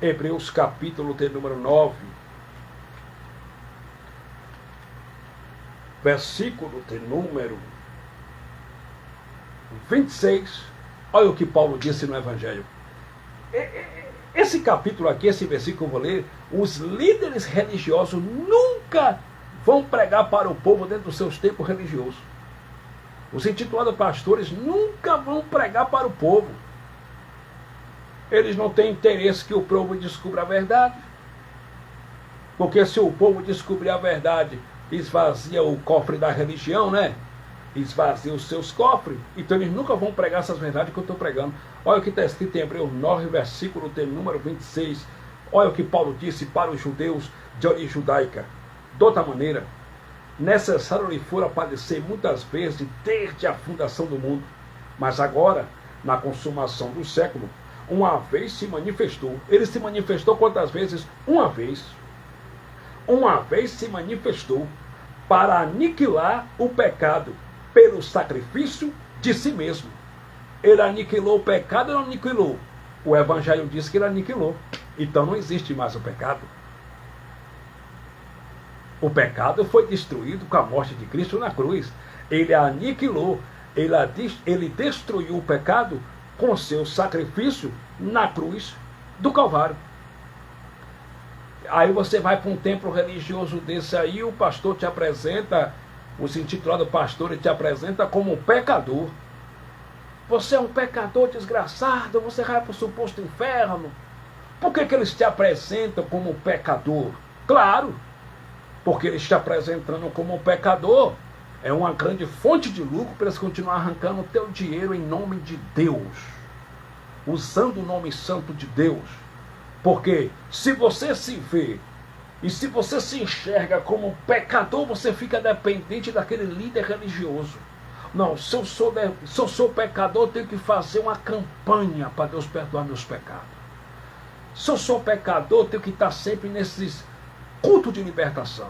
Speaker 1: Hebreus capítulo de número 9, versículo de número 26, olha o que Paulo disse no Evangelho. Esse capítulo aqui, esse versículo que eu vou ler, os líderes religiosos nunca vão pregar para o povo dentro dos seus tempos religiosos. Os intitulados pastores nunca vão pregar para o povo. Eles não têm interesse que o povo descubra a verdade. Porque se o povo descobrir a verdade, esvazia o cofre da religião, né? Esvazia os seus cofres. Então eles nunca vão pregar essas verdades que eu estou pregando. Olha o que está escrito em Hebreus 9, versículo de número 26. Olha o que Paulo disse para os judeus de origem judaica. De outra maneira, necessário lhe fora padecer muitas vezes desde a fundação do mundo. Mas agora, na consumação do século, uma vez se manifestou. Ele se manifestou quantas vezes? Uma vez. Uma vez se manifestou para aniquilar o pecado pelo sacrifício de si mesmo. Ele aniquilou o pecado ou não aniquilou? O Evangelho diz que ele aniquilou. Então não existe mais o pecado. O pecado foi destruído com a morte de Cristo na cruz. Ele aniquilou. Ele destruiu o pecado com seu sacrifício na cruz do Calvário. Aí você vai para um templo religioso desse aí, o pastor te apresenta, os intitulados pastores te apresenta como um pecador. Você é um pecador desgraçado, você vai para o suposto inferno. Por que eles te apresentam como um pecador? Claro, porque eles te apresentando como um pecador é uma grande fonte de lucro para eles continuar arrancando o teu dinheiro em nome de Deus, usando o nome santo de Deus. Porque se você se vê E se você se enxerga como um pecador, você fica dependente daquele líder religioso. Não, se eu sou pecador, eu tenho que fazer uma campanha para Deus perdoar meus pecados. Se eu sou pecador, eu tenho que estar sempre nesses cultos de libertação.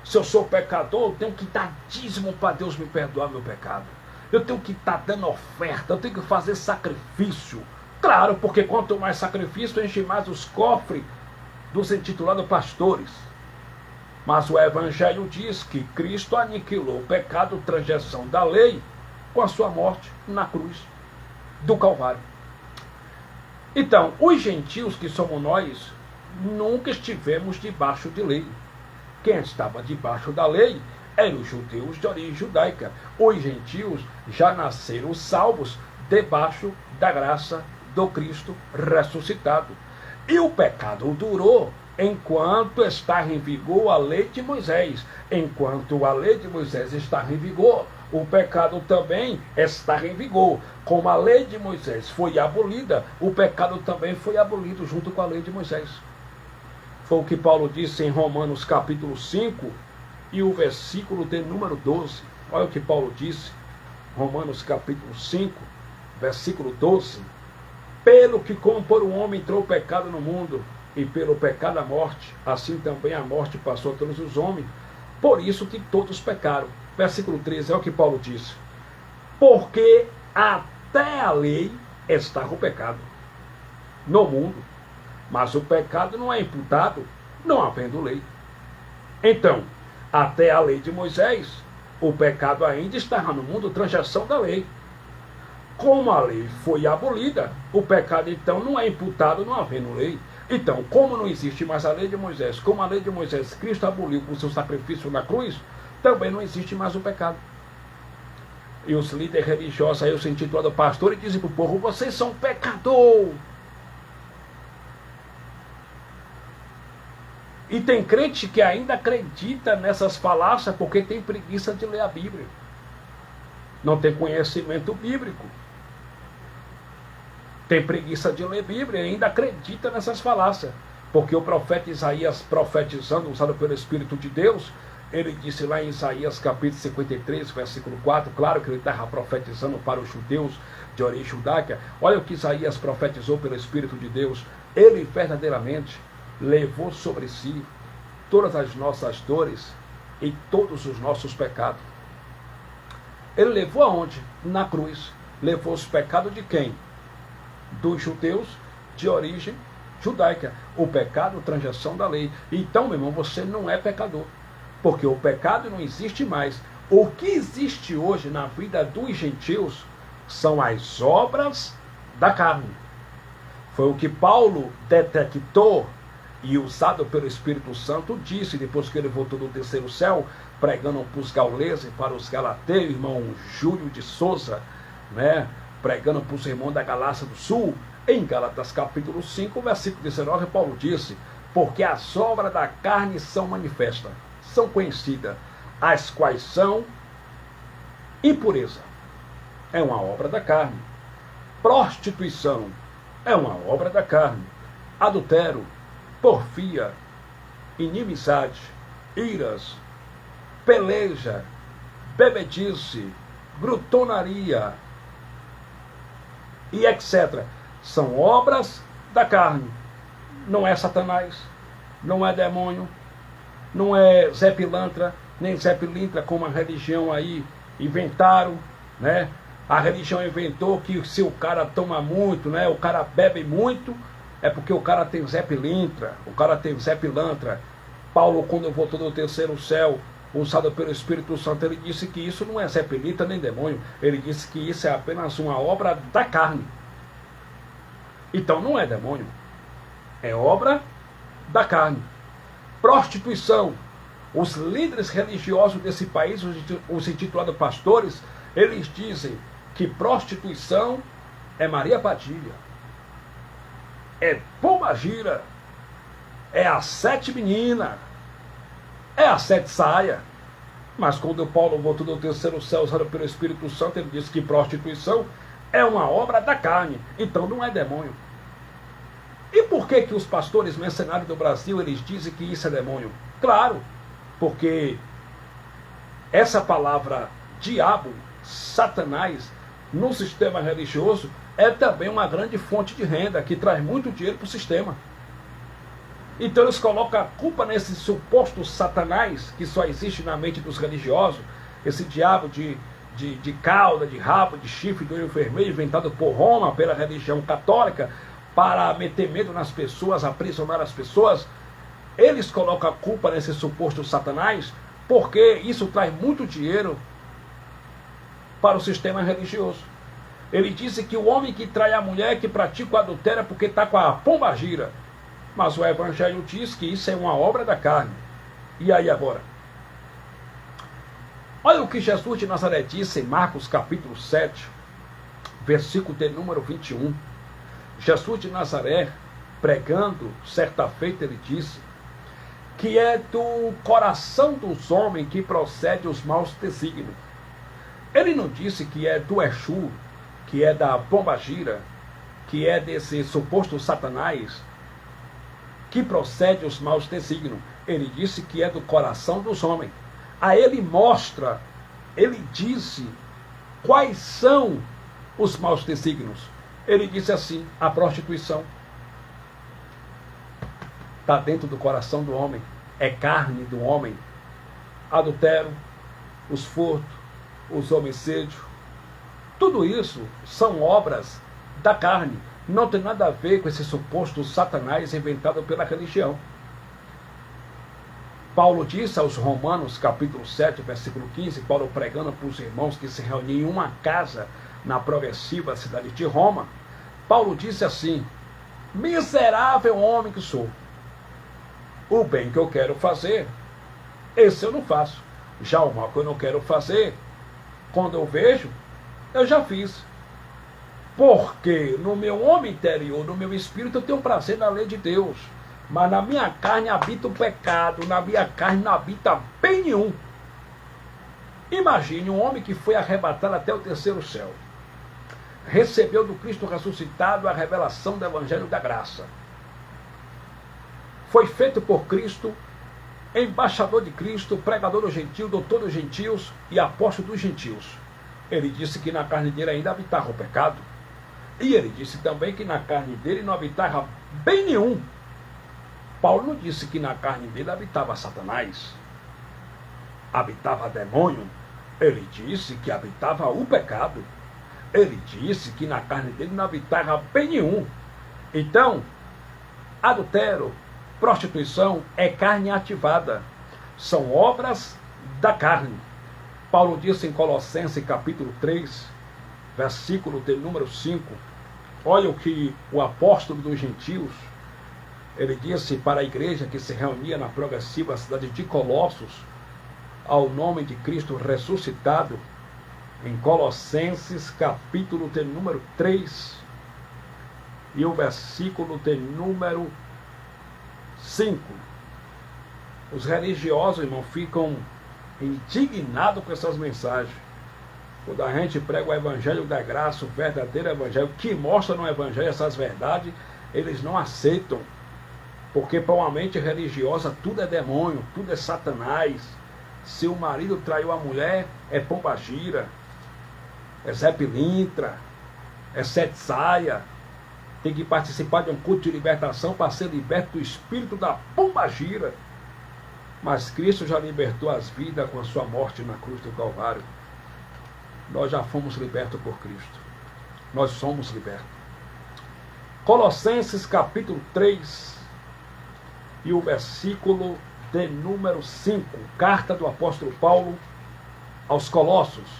Speaker 1: Se eu sou pecador, eu tenho que dar dízimo para Deus me perdoar meu pecado. Eu tenho que estar dando oferta, eu tenho que fazer sacrifício. Claro, porque quanto mais sacrifício, enche mais os cofres dos intitulados pastores. Mas o Evangelho diz que Cristo aniquilou o pecado, transgressão da lei, com a sua morte na cruz do Calvário. Então, os gentios que somos nós, nunca estivemos debaixo de lei. Quem estava debaixo da lei eram os judeus de origem judaica. Os gentios já nasceram salvos debaixo da graça do Cristo ressuscitado. E o pecado durou enquanto está em vigor a lei de Moisés. Enquanto a lei de Moisés está em vigor, o pecado também está em vigor. Como a lei de Moisés foi abolida, o pecado também foi abolido junto com a lei de Moisés. Foi o que Paulo disse em Romanos capítulo 5 e o versículo de número 12. Olha o que Paulo disse, Romanos capítulo 5, versículo 12. Pelo que como por um homem entrou o pecado no mundo, e pelo pecado a morte, assim também a morte passou a todos os homens, por isso que todos pecaram. Versículo 13 é o que Paulo disse. Porque até a lei estava o pecado no mundo, mas o pecado não é imputado, não havendo lei. Então, até a lei de Moisés, o pecado ainda estava no mundo, transgressão da lei. Como a lei foi abolida, o pecado então não é imputado, não havendo lei. Então, como não existe mais a lei de Moisés, como a lei de Moisés Cristo aboliu com seu sacrifício na cruz, também não existe mais o pecado. E os líderes religiosos, aí os intitulados pastores, dizem para o povo: vocês são pecador. E tem crente que ainda acredita nessas falácias porque tem preguiça de ler a Bíblia. Não tem conhecimento bíblico. Tem preguiça de ler Bíblia e ainda acredita nessas falácias. Porque o profeta Isaías, profetizando, usado pelo Espírito de Deus, ele disse lá em Isaías capítulo 53, versículo 4, claro que ele estava profetizando para os judeus de origem judaica. Olha o que Isaías profetizou pelo Espírito de Deus. Ele verdadeiramente levou sobre si todas as nossas dores e todos os nossos pecados. Ele levou aonde? Na cruz. Levou os pecados de quem? Dos judeus de origem judaica. O pecado, transgressão da lei. Então, meu irmão, você não é pecador. Porque o pecado não existe mais. O que existe hoje na vida dos gentios são as obras da carne. Foi o que Paulo detectou e, usado pelo Espírito Santo, disse, depois que ele voltou do terceiro céu, pregando para os gauleses, para os galateiros, irmão Júlio de Souza, né? Pregando para os irmãos da Galácia do Sul, em Gálatas capítulo 5, versículo 19, Paulo disse: porque as obras da carne são manifestas, são conhecidas, as quais são impureza, é uma obra da carne; prostituição, é uma obra da carne; adultério, porfia, inimizade, iras, peleja, bebedice, glutonaria e etc. São obras da carne. Não é Satanás, não é demônio, não é Zé Pilantra, nem Zé Pilintra, como a religião aí inventaram, né? A religião inventou que se o cara toma muito, né? O cara bebe muito, é porque o cara tem Zé Pilintra, o cara tem Zé Pilantra. Paulo, quando voltou do terceiro céu, usado pelo Espírito Santo, ele disse que isso não é Zé Pilintra nem demônio. Ele disse que isso é apenas uma obra da carne. Então não é demônio, é obra da carne. Prostituição. Os líderes religiosos desse país, os intitulados pastores, eles dizem que prostituição é Maria Padilha, é Pombagira, é a sete menina, é a sete saia. Mas quando Paulo voltou do terceiro céu, usado pelo Espírito Santo, ele disse que prostituição é uma obra da carne. Então não é demônio. E por que que os pastores mercenários do Brasil, eles dizem que isso é demônio? Claro, porque essa palavra diabo, Satanás, no sistema religioso, é também uma grande fonte de renda, que traz muito dinheiro para o sistema. Então eles colocam a culpa nesse suposto Satanás, que só existe na mente dos religiosos, esse diabo de cauda, de rabo, de chifre, de olho vermelho, inventado por Roma, pela religião católica, para meter medo nas pessoas, aprisionar as pessoas. Eles colocam a culpa nesse suposto Satanás, porque isso traz muito dinheiro para o sistema religioso. Ele disse que o homem que trai a mulher, que pratica o adultério, é porque está com a pombagira. Mas o Evangelho diz que isso é uma obra da carne. E aí agora? Olha o que Jesus de Nazaré disse em Marcos capítulo 7, versículo de número 21. Jesus de Nazaré, pregando, certa feita, ele disse que é do coração dos homens que procede os maus desígnios. Ele não disse que é do Exu, que é da pombagira, que é desse suposto Satanás, que procede os maus desígnios. Ele disse que é do coração dos homens. Aí ele mostra, ele disse quais são os maus desígnios. Ele disse assim: a prostituição está dentro do coração do homem, é carne do homem. Adultério, os furtos, os homicídios, tudo isso são obras da carne. Não tem nada a ver com esse suposto Satanás inventado pela religião. Paulo disse aos Romanos, capítulo 7, versículo 15, Paulo pregando para os irmãos que se reuniam em uma casa na progressiva cidade de Roma, Paulo disse assim: miserável homem que sou, o bem que eu quero fazer, esse eu não faço. Já o mal que eu não quero fazer, quando eu vejo, eu já fiz. Porque no meu homem interior, no meu espírito, eu tenho prazer na lei de Deus. Mas na minha carne habita o pecado, na minha carne não habita bem nenhum. Imagine um homem que foi arrebatado até o terceiro céu. Recebeu do Cristo ressuscitado a revelação do Evangelho da Graça. Foi feito por Cristo, embaixador de Cristo, pregador dos gentios, doutor dos gentios e apóstolo dos gentios. Ele disse que na carne dele ainda habitava o pecado. E ele disse também que na carne dele não habitava bem nenhum. Paulo não disse que na carne dele habitava Satanás, habitava demônio. Ele disse que habitava o pecado. Ele disse que na carne dele não habitava bem nenhum. Então, adultério, prostituição é carne ativada. São obras da carne. Paulo disse em Colossenses capítulo 3, versículo de número 5, olha o que o apóstolo dos gentios, ele disse para a igreja que se reunia na progressiva cidade de Colossos, ao nome de Cristo ressuscitado, em Colossenses capítulo de número 3, e o versículo de número 5. Os religiosos, irmão, ficam indignados com essas mensagens. Quando a gente prega o Evangelho da Graça, o verdadeiro Evangelho, que mostra no Evangelho essas verdades, eles não aceitam. Porque para uma mente religiosa tudo é demônio, tudo é Satanás. Se o marido traiu a mulher, é pombagira, é Zé Pilintra, é sete saia. Tem que participar de um culto de libertação para ser liberto do espírito da pombagira. Mas Cristo já libertou as vidas com a sua morte na cruz do Calvário. Nós já fomos libertos por Cristo. Nós somos libertos. Colossenses capítulo 3 e o versículo de número 5. Carta do apóstolo Paulo aos Colossos.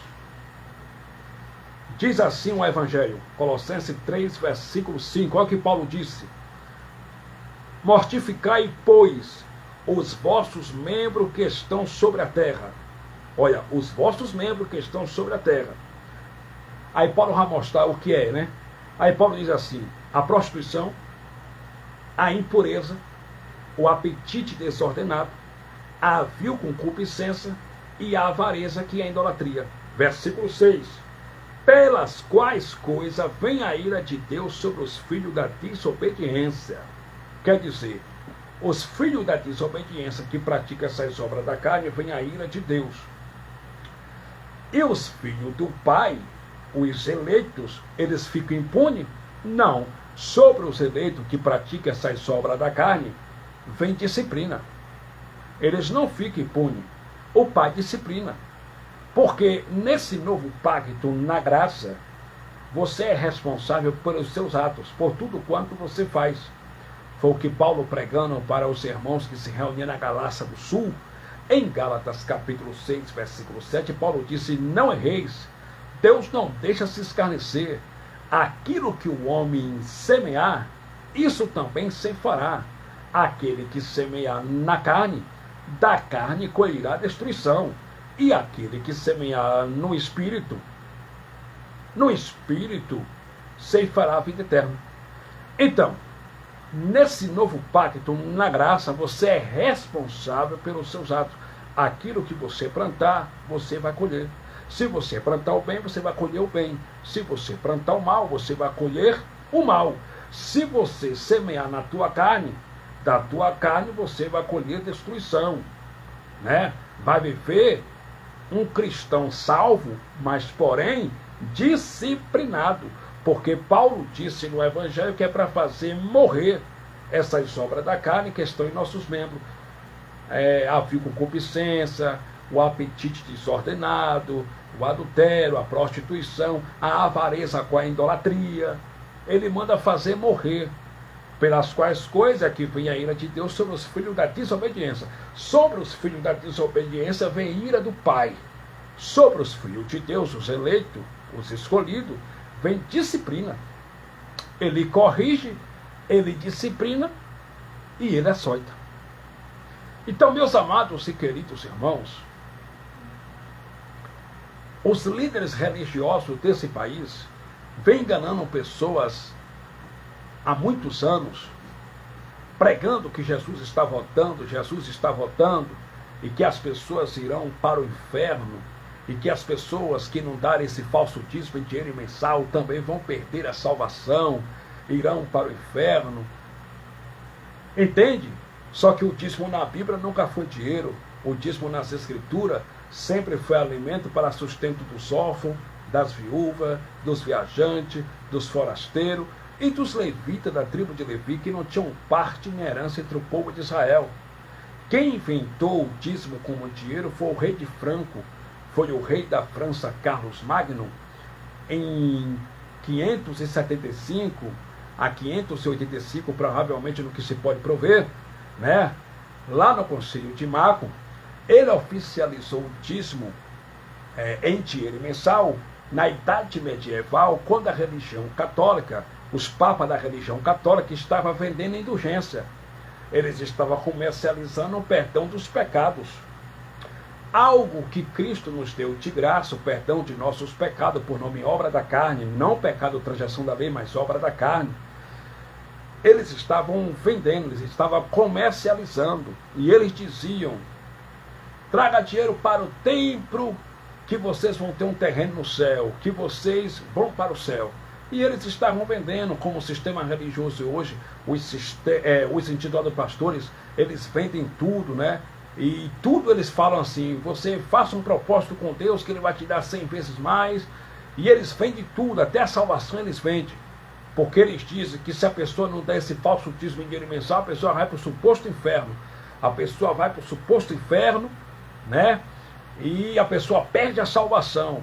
Speaker 1: Diz assim o Evangelho. Colossenses 3, versículo 5. Olha o que Paulo disse. Mortificai, pois, os vossos membros que estão sobre a terra. Olha, os vossos membros que estão sobre a terra. Aí Paulo vai mostrar o que é, né? Aí Paulo diz assim: a prostituição, a impureza, o apetite desordenado, a vil concupiscência e a avareza, que é a idolatria. Versículo 6. pelas quais coisas vem a ira de Deus sobre os filhos da desobediência. Quer dizer, os filhos da desobediência que praticam essas obras da carne, vem a ira de Deus. E os filhos do Pai, os eleitos, eles ficam impunes? Não. Sobre os eleitos que praticam essas obras da carne, vem disciplina. Eles não ficam impunes. O Pai disciplina. Porque nesse novo pacto na graça, você é responsável pelos seus atos, por tudo quanto você faz. Foi o que Paulo pregando para os irmãos que se reuniam na Galácia do Sul. Em Gálatas capítulo 6, versículo 7, Paulo disse: não erreis, Deus não deixa se escarnecer. Aquilo que o homem semear, isso também se fará. Aquele que semear na carne, da carne colherá destruição. E aquele que semear no Espírito se fará a vida eterna. Então, nesse novo pacto, na graça, você é responsável pelos seus atos. Aquilo que você plantar, você vai colher. Se você plantar o bem, você vai colher o bem. Se você plantar o mal, você vai colher o mal. Se você semear na tua carne, da tua carne você vai colher destruição, né? Vai viver um cristão salvo, mas porém disciplinado, porque Paulo disse no Evangelho que é para fazer morrer essas obras da carne que estão em nossos membros. A concupiscência, o apetite desordenado, o adultério, a prostituição, a avareza com a idolatria. Ele manda fazer morrer, pelas quais coisas que vem a ira de Deus sobre os filhos da desobediência. Sobre os filhos da desobediência vem ira do Pai. Sobre os filhos de Deus, os eleitos, os escolhidos, vem disciplina. Ele corrige, ele disciplina e ele açoita. Então, meus amados e queridos irmãos, os líderes religiosos desse país vêm enganando pessoas há muitos anos, pregando que Jesus está voltando, e que as pessoas irão para o inferno, e que as pessoas que não darem esse falso dízimo em dinheiro mensal também vão perder a salvação, irão para o inferno. Entende? Só que o dízimo na Bíblia nunca foi dinheiro. O dízimo nas Escrituras sempre foi alimento para sustento dos órfãos, das viúvas, dos viajantes, dos forasteiros e dos levitas da tribo de Levi, que não tinham parte nem herança entre o povo de Israel. Quem inventou o dízimo como dinheiro foi o rei de Franco, foi o rei da França, Carlos Magno, em 575 a 585, provavelmente no que se pode prover, né? Lá no Concílio de Macon, ele oficializou o dízimo em dinheiro mensal na Idade Medieval, quando a religião católica, os papas da religião católica estavam vendendo indulgência. Eles estavam comercializando o perdão dos pecados. Algo que Cristo nos deu de graça, o perdão de nossos pecados, por nome obra da carne, não pecado transgressão da lei, mas obra da carne. Eles estavam vendendo, eles estavam comercializando. E eles diziam: traga dinheiro para o templo, que vocês vão ter um terreno no céu, que vocês vão para o céu. E eles estavam vendendo, como o sistema religioso hoje, os intitulados pastores, eles vendem tudo, né? E tudo eles falam assim: você faça um propósito com Deus que Ele vai te dar 100 vezes mais. E eles vendem tudo, até a salvação eles vendem. Porque eles dizem que se a pessoa não der esse falso dízimo em dinheiro mensal, a pessoa vai para o suposto inferno. A pessoa vai para o suposto inferno, né? E a pessoa perde a salvação.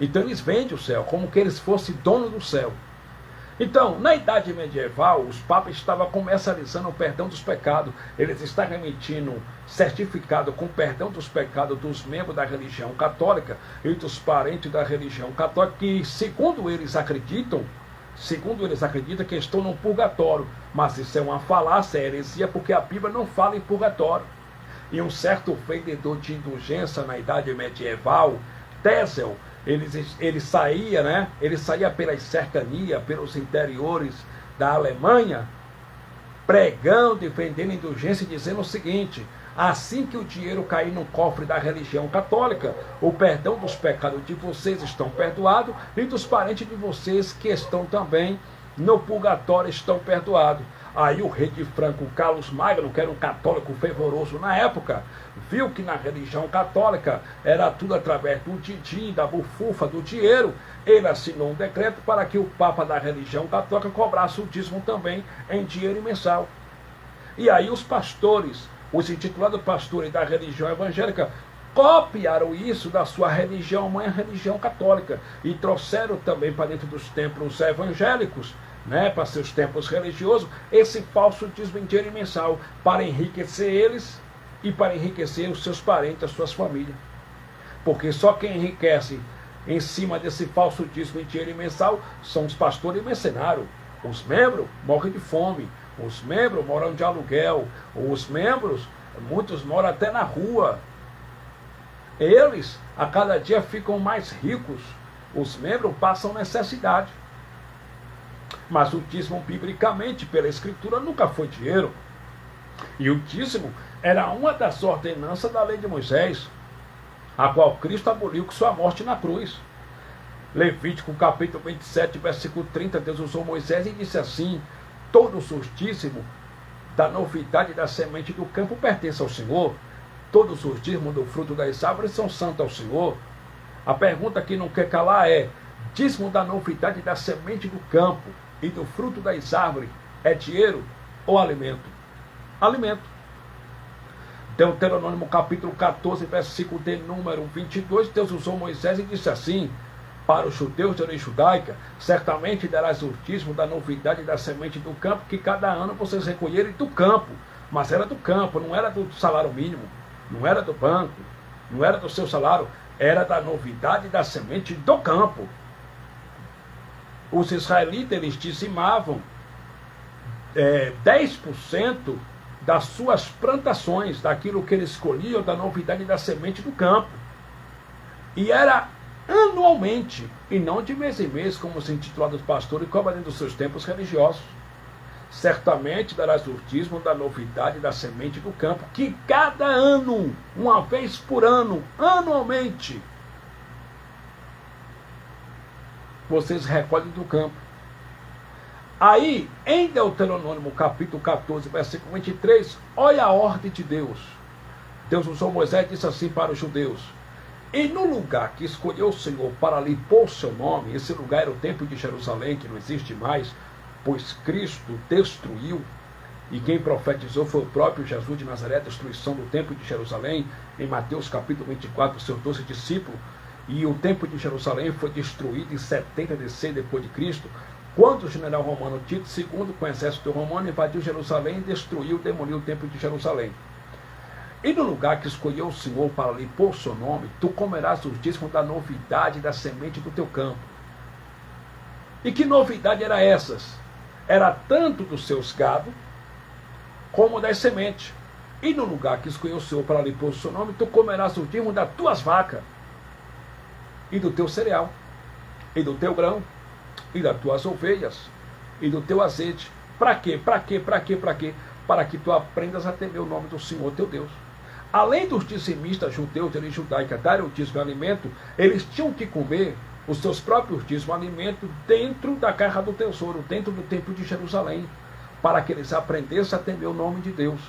Speaker 1: Então eles vendem o céu, como que eles fossem donos do céu. Então, na Idade Medieval, os papas estavam comercializando o perdão dos pecados. Eles estavam emitindo certificado com perdão dos pecados dos membros da religião católica e dos parentes da religião católica, que, segundo eles acreditam que estão no purgatório. Mas isso é uma falácia, é heresia, porque a Bíblia não fala em purgatório. E um certo vendedor de indulgência na Idade Medieval, Tesel, ele saía, né? Ele saía pelas cercanias, pelos interiores da Alemanha, pregando e vendendo indulgência, dizendo o seguinte: Assim que o dinheiro cair no cofre da religião católica, o perdão dos pecados de vocês estão perdoados e dos parentes de vocês que estão também no purgatório estão perdoados. Aí o rei de Franco, Carlos Magno, que era um católico fervoroso na época, viu que na religião católica era tudo através do din-din, da bufufa, do dinheiro. Ele assinou um decreto para que o Papa da religião católica cobrasse o dízimo também em dinheiro mensal. E aí os pastores, os intitulados pastores da religião evangélica, copiaram isso da sua religião mãe, a religião católica, e trouxeram também para dentro dos templos evangélicos, para seus templos religiosos, esse falso dízimo em dinheiro mensal, para enriquecer eles e para enriquecer os seus parentes, as suas famílias. Porque só quem enriquece em cima desse falso dízimo em dinheiro mensal são os pastores mercenários. Os membros morrem de fome, os membros moram de aluguel, os membros, muitos moram até na rua. Eles, a cada dia, ficam mais ricos. Os membros passam necessidade. Mas o dízimo, biblicamente, pela Escritura, nunca foi dinheiro. E o dízimo era uma das ordenanças da lei de Moisés, a qual Cristo aboliu com sua morte na cruz. Levítico capítulo 27, versículo 30, Deus usou Moisés e disse assim: todos os dízimos da novidade da semente do campo pertencem ao Senhor. Todos os dízimos do fruto das árvores são santos ao Senhor. A pergunta que não quer calar é: dízimo da novidade da semente do campo e do fruto das árvores é dinheiro ou alimento? Alimento. Deuteronômio capítulo 14, versículo de número 22, Deus usou Moisés e disse assim: para os judeus de origem judaica, certamente darás o dízimo da novidade da semente do campo, que cada ano vocês recolherem do campo. Mas era do campo, não era do salário mínimo, não era do banco, não era do seu salário, era da novidade da semente do campo. Os israelitas, eles dizimavam 10% das suas plantações, daquilo que eles escolhiam, da novidade da semente do campo. E era anualmente, e não de mês em mês, como se intitulado os pastores cobrando dos seus templos religiosos. Certamente darás o dízimo da novidade da semente do campo, que cada ano, uma vez por ano, anualmente, vocês recolhem do campo. Aí, em Deuteronômio capítulo 14, versículo 23, olha a ordem de Deus. Deus usou Moisés e disse assim para os judeus: e no lugar que escolheu o Senhor para ali pôr seu nome, esse lugar era o templo de Jerusalém, que não existe mais, pois Cristo destruiu, e quem profetizou foi o próprio Jesus de Nazaré, a destruição do templo de Jerusalém, em Mateus capítulo 24, seus 12 discípulos. E o templo de Jerusalém foi destruído em 70 DC depois de Cristo, quando o general romano Tito II, com o exército romano, invadiu Jerusalém e destruiu, demoliu o templo de Jerusalém. E no lugar que escolheu o Senhor para lhe pôr seu nome, tu comerás os dízimos da novidade da semente do teu campo. E que novidade era essas? Era tanto dos seus gado, como das sementes. E no lugar que escolheu o Senhor para lhe pôr seu nome, tu comerás os dízimos das tuas vacas, e do teu cereal, e do teu grão, e das tuas ovelhas, e do teu azeite. Para quê? Para quê? Para quê? Para quê? Para que tu aprendas a temer o nome do Senhor teu Deus. Além dos dizimistas judeus de origem judaica darem o dízimo de alimento, eles tinham que comer os seus próprios dízimos de alimento dentro da caixa do tesouro, dentro do templo de Jerusalém, para que eles aprendessem a temer o nome de Deus.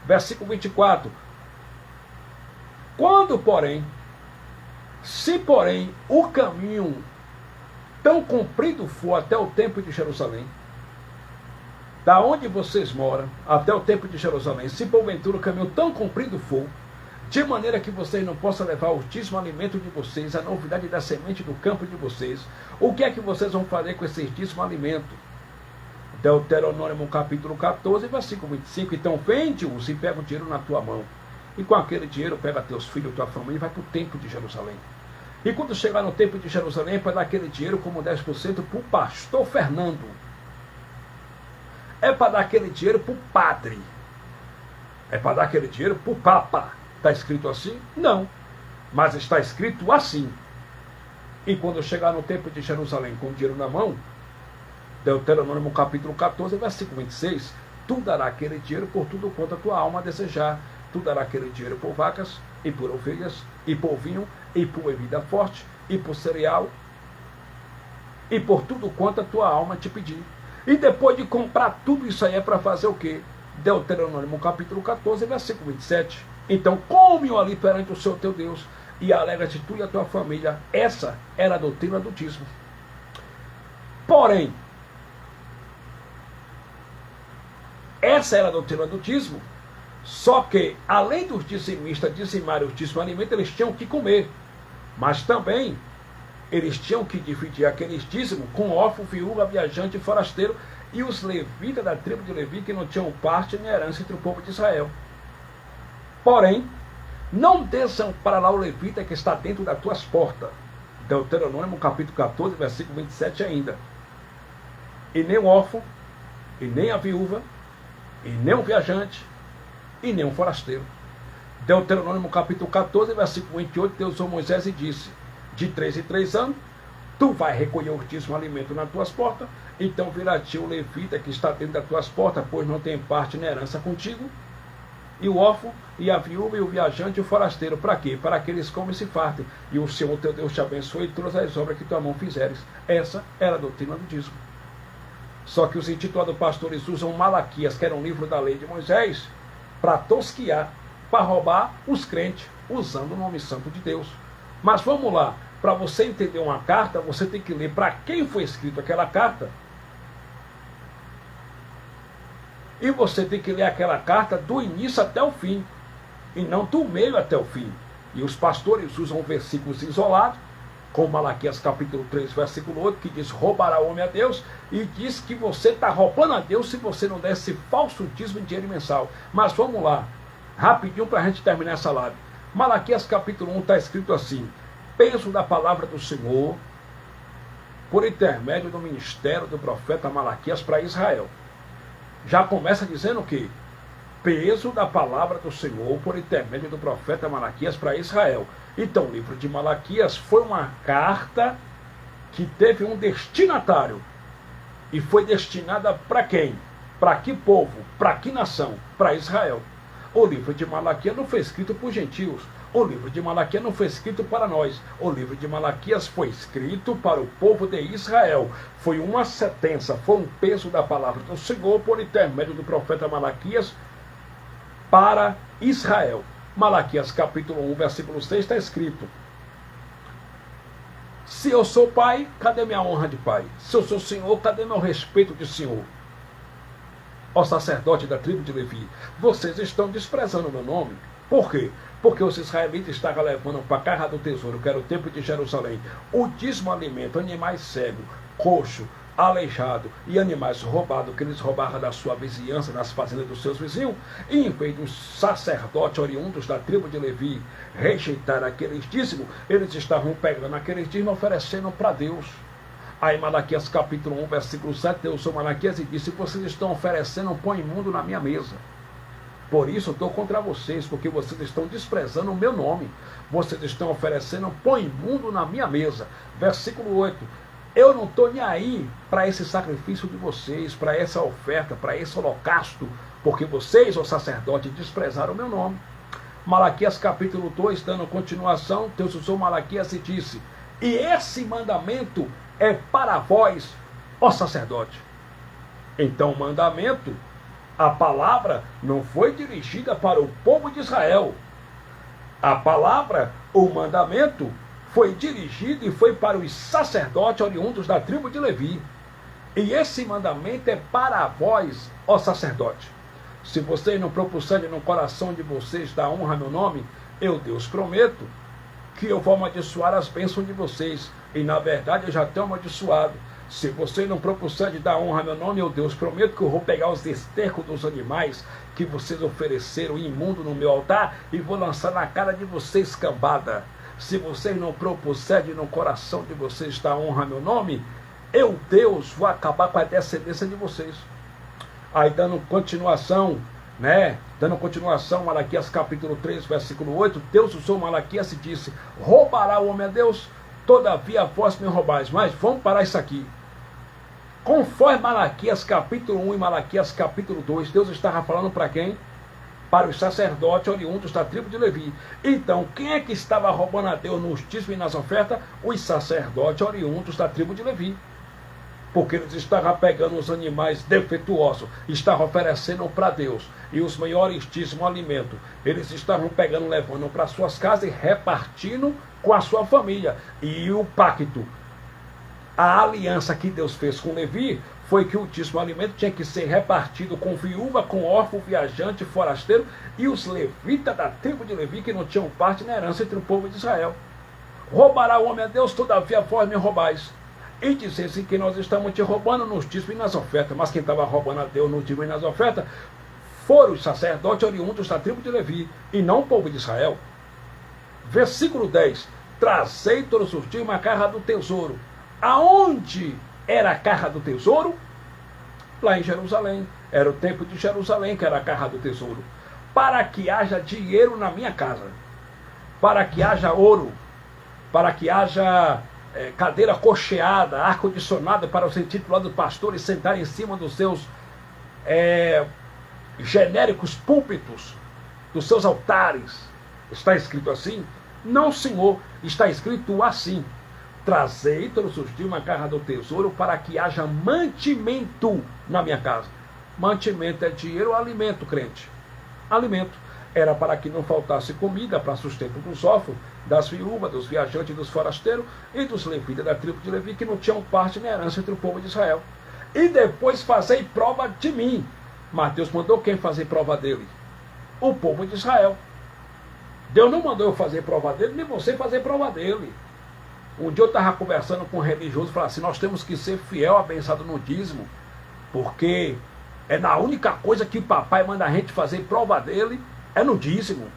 Speaker 1: Versículo 24. Se porém o caminho tão comprido for até o templo de Jerusalém, da onde vocês moram até o templo de Jerusalém, se porventura o caminho tão comprido for, de maneira que vocês não possam levar o dízimo alimento de vocês, a novidade da semente do campo de vocês, o que é que vocês vão fazer com esse dízimo alimento? Deuteronômio capítulo 14, versículo 25. Então vende-os e pega o dinheiro na tua mão, e com aquele dinheiro pega teus filhos, tua família, e vai para o templo de Jerusalém. E quando chegar no templo de Jerusalém, para dar aquele dinheiro como 10% para o pastor Fernando. É para dar aquele dinheiro para o padre. É para dar aquele dinheiro para o papa. Está escrito assim? Não. Mas está escrito assim. E quando chegar no templo de Jerusalém com o dinheiro na mão, Deuteronômio capítulo 14, versículo 26, tu dará aquele dinheiro por tudo quanto a tua alma desejar. tu darás aquele dinheiro por vacas, e por ovelhas, e por vinho, e por bebida forte, e por cereal, e por tudo quanto a tua alma te pedir. E depois de comprar tudo isso aí é para fazer o quê? Deuteronômio capítulo 14, versículo 27. Então come-o ali perante o Senhor teu Deus, e alegra-te tu e a tua família. Essa era a doutrina do dízimo. Porém, essa era a doutrina do dízimo, só que, além dos dizimistas dizimarem o dízimo alimento, eles tinham que comer. Mas também, eles tinham que dividir aqueles dízimos com órfão, viúva, viajante e forasteiro, e os levitas da tribo de Levi, que não tinham parte nem herança entre o povo de Israel. Porém, não desamparará o levita que está dentro das tuas portas. Deuteronômio capítulo 14, versículo 27 ainda. E nem o órfão, e nem a viúva, e nem o viajante, e nem um forasteiro. Deuteronômio capítulo 14, versículo 28, Deus usou Moisés e disse: de 3 em 3 anos, tu vai recolher o dízimo alimento nas tuas portas, então virá te o levita que está dentro das tuas portas, pois não tem parte nem herança contigo, e o órfão, e a viúva, e o viajante, e o forasteiro. Para quê? Para que eles comem e se fartem, e o Senhor teu Deus te abençoe em todas as obras que tua mão fizeres. Essa era a doutrina do dízimo. Só que os intitulados pastores usam Malaquias, que era um livro da lei de Moisés, para tosquiar, para roubar os crentes, usando o nome santo de Deus. Mas vamos lá, para você entender uma carta, você tem que ler para quem foi escrita aquela carta. E você tem que ler aquela carta do início até o fim, e não do meio até o fim. E os pastores usam versículos isolados, como Malaquias capítulo 3, versículo 8, que diz: roubará o homem a Deus, e diz que você está roubando a Deus se você não der esse falso dízimo de dinheiro mensal. Mas vamos lá, rapidinho para a gente terminar essa live. Malaquias capítulo 1 está escrito assim: peso da palavra do Senhor, por intermédio do ministério do profeta Malaquias para Israel. Já começa dizendo que peso da palavra do Senhor por intermédio do profeta Malaquias para Israel. Então o livro de Malaquias foi uma carta que teve um destinatário. E foi destinada para quem? Para que povo? Para que nação? Para Israel. O livro de Malaquias não foi escrito por gentios. O livro de Malaquias não foi escrito para nós. O livro de Malaquias foi escrito para o povo de Israel. Foi uma sentença, foi um peso da palavra do Senhor por intermédio do profeta Malaquias para Israel. Malaquias capítulo 1, versículo 6 está escrito: se eu sou pai, cadê minha honra de pai? Se eu sou senhor, cadê meu respeito de senhor? Ó sacerdote da tribo de Levi, vocês estão desprezando o meu nome. Por quê? Porque os israelitas estavam levando para a casa do tesouro, que era o templo de Jerusalém, o dízimo alimento, animais cegos, coxo, aleijado e animais roubados, que eles roubavam da sua vizinhança, nas fazendas dos seus vizinhos, e em vez dos sacerdotes oriundos da tribo de Levi rejeitar aqueles dízimos, eles estavam pegando aqueles dízimos e oferecendo para Deus. Aí Malaquias capítulo 1, versículo 7, Deus usou Malaquias e disse: vocês estão oferecendo um pão imundo na minha mesa. Por isso eu estou contra vocês, porque vocês estão desprezando o meu nome. Vocês estão oferecendo pão imundo na minha mesa. Versículo 8. Eu não estou nem aí para esse sacrifício de vocês, para essa oferta, para esse holocausto, porque vocês, ó sacerdote, desprezaram o meu nome. Malaquias capítulo 2, dando continuação, Deus usou Malaquias e disse: e esse mandamento é para vós, ó sacerdote. Então o mandamento, a palavra, não foi dirigida para o povo de Israel. A palavra, o mandamento, foi dirigido e foi para os sacerdotes oriundos da tribo de Levi. E esse mandamento é para vós, ó sacerdote. Se vocês não propuserem no coração de vocês dar honra ao meu nome, eu, Deus, prometo que eu vou amaldiçoar as bênçãos de vocês. E na verdade eu já tenho amaldiçoado. Se vocês não propuserem dar honra ao meu nome, eu, Deus, prometo que eu vou pegar os estercos dos animais que vocês ofereceram imundo no meu altar e vou lançar na cara de vocês cambada. Se vocês não propuserem no coração de vocês dar honra ao meu nome, eu, Deus, vou acabar com a descendência de vocês. Aí dando continuação, Malaquias capítulo 3, versículo 8, Deus usou Malaquias e disse: roubará o homem a Deus? Todavia vós me roubais. Mas vamos parar isso aqui. Conforme Malaquias capítulo 1 e Malaquias capítulo 2, Deus estava falando para quem? para os sacerdotes oriundos da tribo de Levi. Então, quem é que estava roubando a Deus nos dízimos e nas ofertas? Os sacerdotes oriundos da tribo de Levi. Porque eles estavam pegando os animais defeituosos, estavam oferecendo para Deus. E os maiores dízimos alimento, eles estavam pegando, levando para suas casas e repartindo com a sua família. E o pacto, a aliança que Deus fez com Levi, foi que o dízimo alimento tinha que ser repartido com viúva, com órfão, viajante, forasteiro e os levitas da tribo de Levi, que não tinham parte na herança entre o povo de Israel. Roubará o homem a Deus, todavia vós me roubais. E dissesse que nós estamos te roubando nos dízimos e nas ofertas. Mas quem estava roubando a Deus nos dízimos e nas ofertas foram os sacerdotes oriundos da tribo de Levi, e não o povo de Israel. Versículo 10. Trazei todos os dias uma carra do tesouro. Aonde era a carra do tesouro? Lá em Jerusalém. Era o templo de Jerusalém que era a carra do tesouro. Para que haja dinheiro na minha casa. Para que haja ouro. Para que haja cadeira cocheada, ar-condicionado para os intitulados pastores sentarem em cima dos seus genéricos púlpitos, dos seus altares. Está escrito assim? Não, senhor, está escrito assim. Trazei todos os dias uma carra do tesouro para que haja mantimento na minha casa. Mantimento é dinheiro ou alimento, crente? Alimento. Era para que não faltasse comida para sustento dos órfãos, das viúvas, dos viajantes, dos forasteiros e dos levitas da tribo de Levi, que não tinham parte na herança entre o povo de Israel. E depois fazei prova de mim. Mateus mandou quem fazer prova dele? O povo de Israel. Deus não mandou eu fazer prova dele, nem você fazer prova dele. Um dia eu estava conversando com um religioso e falava assim, nós temos que ser fiel, abençoado no dízimo, porque é na única coisa que o papai manda a gente fazer prova dele, é no dízimo.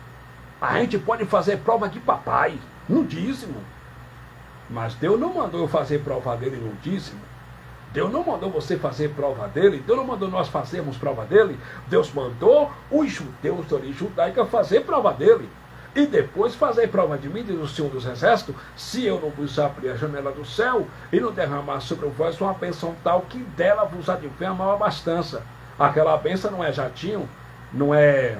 Speaker 1: A gente pode fazer prova de papai, no dízimo. Mas Deus não mandou eu fazer prova dele no dízimo. Deus não mandou você fazer prova dele. Deus não mandou nós fazermos prova dele. Deus mandou os judeus de origem judaica fazer prova dele. E depois fazer prova de mim, diz o Senhor dos Exércitos, se eu não vos abrir a janela do céu e não derramar sobre vós uma bênção tal que dela vos advém a maior abastança. Aquela bênção não é jatinho, não é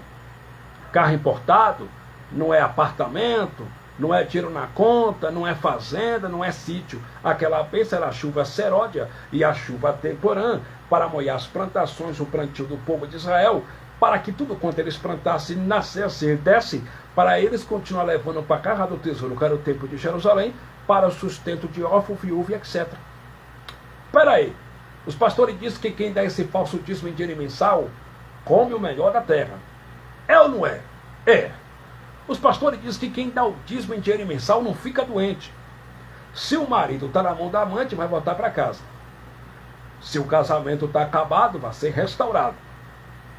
Speaker 1: carro importado, não é apartamento, não é dinheiro na conta, não é fazenda, não é sítio. Aquela bênção era a chuva seródia e a chuva temporã para molhar as plantações, o plantio do povo de Israel, para que tudo quanto eles plantassem nascesse e desse, para eles continuar levando para a carra do tesouro, que era o templo de Jerusalém, para o sustento de órfão, viúva, etc. Espera aí, os pastores dizem que quem dá esse falso dízimo em dinheiro mensal come o melhor da terra. É ou não é? É. Os pastores dizem que quem dá o dízimo em dinheiro mensal não fica doente. Se o marido está na mão da amante, vai voltar para casa. Se o casamento está acabado, vai ser restaurado.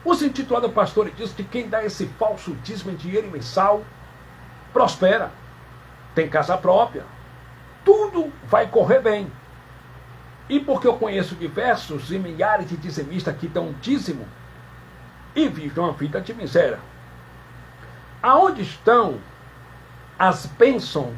Speaker 1: Os intitulados pastores dizem que quem dá esse falso dízimo em dinheiro mensal prospera, tem casa própria, tudo vai correr bem. E porque eu conheço diversos e milhares de dizimistas que dão dízimo e vivem uma vida de miséria. Aonde estão as bênçãos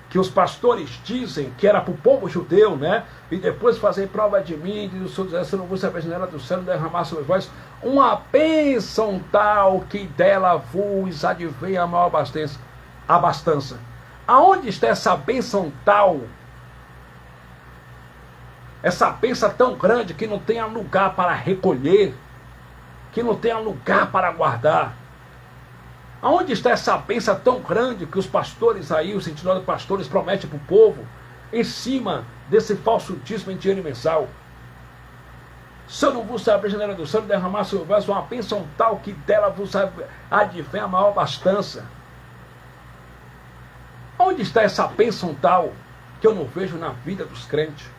Speaker 1: que os pastores dizem que era para o povo judeu, né? E depois fazer prova de mim, diz o Senhor dos Exércitos, não vos abrir a janela do céu, não derramar sobre vós uma bênção tal que dela vos advém a maior abastança. Aonde está essa bênção tal? Essa bênção tão grande que não tenha lugar para recolher, que não tenha lugar para guardar. Aonde está essa bênção tão grande que os pastores aí, os intitulados pastores, prometem para o povo, em cima desse falso dízimo em dinheiro mensal? Se eu não vos abrir a janela do céu e derramar sobre vós uma bênção tal que dela vos advém a maior abastança. Onde está essa bênção tal que eu não vejo na vida dos crentes?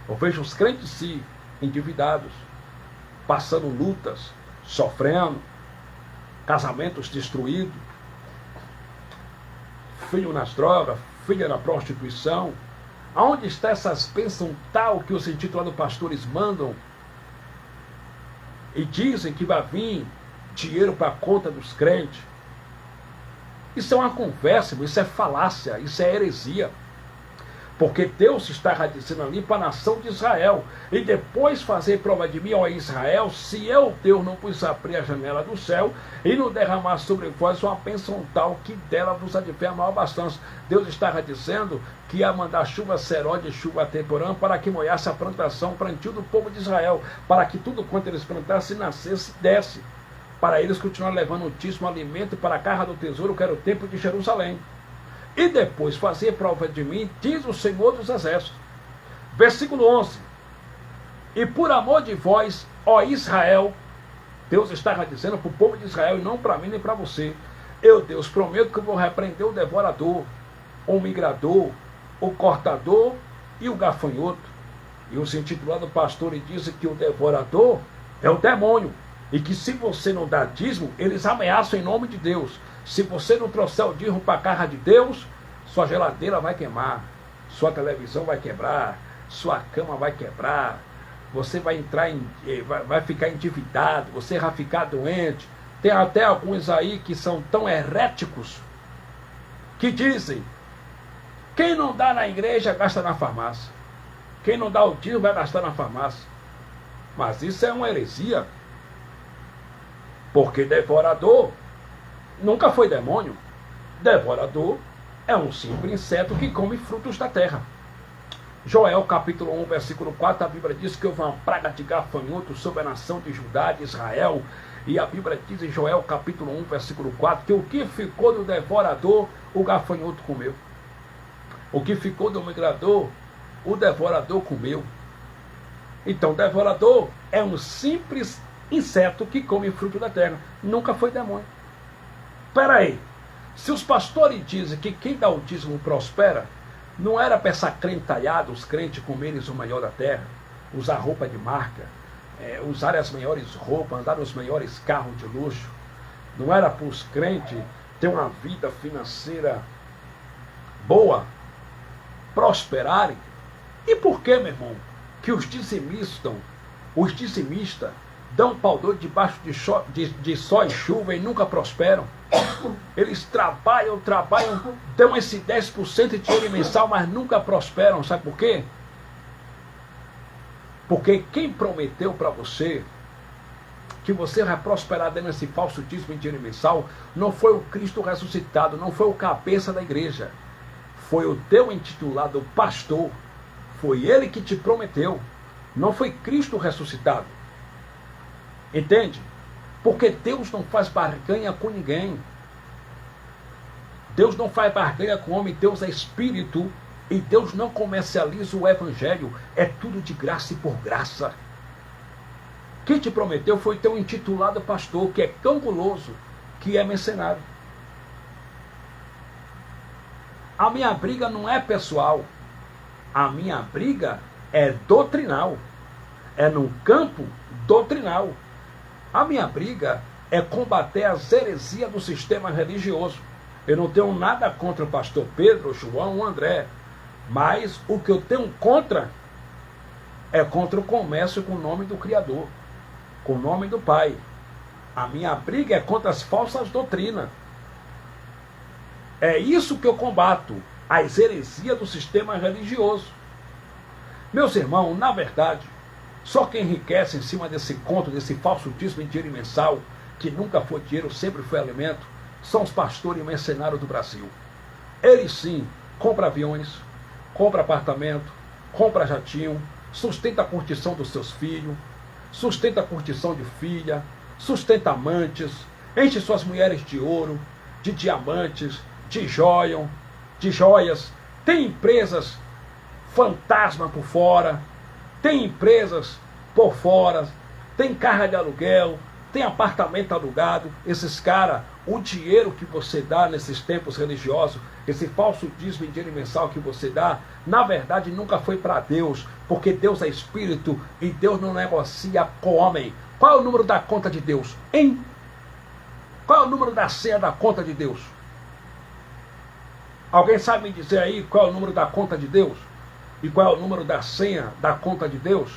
Speaker 1: Eu vejo os crentes se endividados, passando lutas, sofrendo, casamentos destruídos, filho nas drogas, filha na prostituição. Aonde está essas bênçãos tal que os intitulados pastores mandam e dizem que vai vir dinheiro para a conta dos crentes? Isso é uma conversa, isso é falácia, isso é heresia. Porque Deus estava dizendo ali para a nação de Israel. E depois fazer prova de mim, ó Israel, se eu, Deus, não vos abrir a janela do céu e não derramar sobre vós uma bênção tal que dela vos advém a maior abastança. Deus estava dizendo que ia mandar chuva seródia e chuva temporã para que molhasse a plantação plantio do povo de Israel, para que tudo quanto eles plantassem nascesse e desse, para eles continuarem levando altíssimo alimento para a casa do tesouro, que era o templo de Jerusalém. E depois fazer prova de mim, diz o Senhor dos Exércitos. Versículo 11. E por amor de vós, ó Israel, Deus estava dizendo para o povo de Israel, e não para mim nem para você, eu, Deus, prometo que eu vou repreender o devorador, o migrador, o cortador e o gafanhoto. E os intitulados pastores dizem que o devorador é o demônio, e que se você não dá dízimo, eles ameaçam em nome de Deus. Se você não trouxer o dízimo para a casa de Deus, sua geladeira vai queimar, sua televisão vai quebrar, sua cama vai quebrar, você vai vai ficar endividado, você vai ficar doente. Tem até alguns aí que são tão heréticos que dizem: quem não dá na igreja gasta na farmácia, quem não dá o dízimo vai gastar na farmácia. Mas isso é uma heresia, porque devorador nunca foi demônio. Devorador é um simples inseto que come frutos da terra. Joel capítulo 1, versículo 4, a Bíblia diz que houve uma praga de gafanhotos sobre a nação de Judá, de Israel. E a Bíblia diz em Joel capítulo 1, versículo 4, que o que ficou do devorador, o gafanhoto comeu. O que ficou do migrador, o devorador comeu. Então, devorador é um simples inseto que come fruto da terra. Nunca foi demônio. Espera aí, se os pastores dizem que quem dá o dízimo prospera, não era para essa crentalhada, os crentes comerem o melhor da terra, usar roupa de marca, usar as melhores roupas, andar nos melhores carros de luxo? Não era para os crentes ter uma vida financeira boa, prosperarem? E por que, meu irmão, que os dizimistas dão pau doido debaixo de sol e chuva e nunca prosperam? Eles trabalham, dão esse 10% de dinheiro mensal, mas nunca prosperam. Sabe por quê? Porque quem prometeu para você que você vai prosperar dando esse falso dízimo de dinheiro mensal não foi o Cristo ressuscitado, não foi o cabeça da igreja, foi o teu intitulado pastor. Foi ele que te prometeu, não foi Cristo ressuscitado. Entende? Porque Deus não faz barganha com ninguém. Deus não faz barganha com homem, Deus é espírito, e Deus não comercializa o evangelho, é tudo de graça e por graça. Quem te prometeu foi teu intitulado pastor, que é tão guloso, que é mercenário. A minha briga não é pessoal, a minha briga é doutrinal, é num campo doutrinal. A minha briga é combater as heresias do sistema religioso. Eu não tenho nada contra o pastor Pedro, o João, o André, mas o que eu tenho contra é contra o comércio com o nome do Criador, com o nome do Pai. A minha briga é contra as falsas doutrinas. É isso que eu combato, as heresias do sistema religioso. Meus irmãos, na verdade, só quem enriquece em cima desse conto, desse falso dízimo de dinheiro mensal, que nunca foi dinheiro, sempre foi alimento, são os pastores e mercenários do Brasil. Eles sim compram aviões, compram apartamento, compram jatinho, sustenta a curtição dos seus filhos, sustenta a curtição de filha, sustenta amantes, enche suas mulheres de ouro, de diamantes, de joias, tem empresas fantasma por fora, tem empresas por fora, tem carro de aluguel, tem apartamento alugado. Esses caras, o dinheiro que você dá nesses tempos religiosos, esse falso dízimo de dinheiro mensal que você dá, na verdade nunca foi para Deus, porque Deus é espírito e Deus não negocia com homem. Qual é o número da conta de Deus? Hein? Qual é o número da senha da conta de Deus? Alguém sabe me dizer aí qual é o número da conta de Deus? E qual é o número da senha da conta de Deus?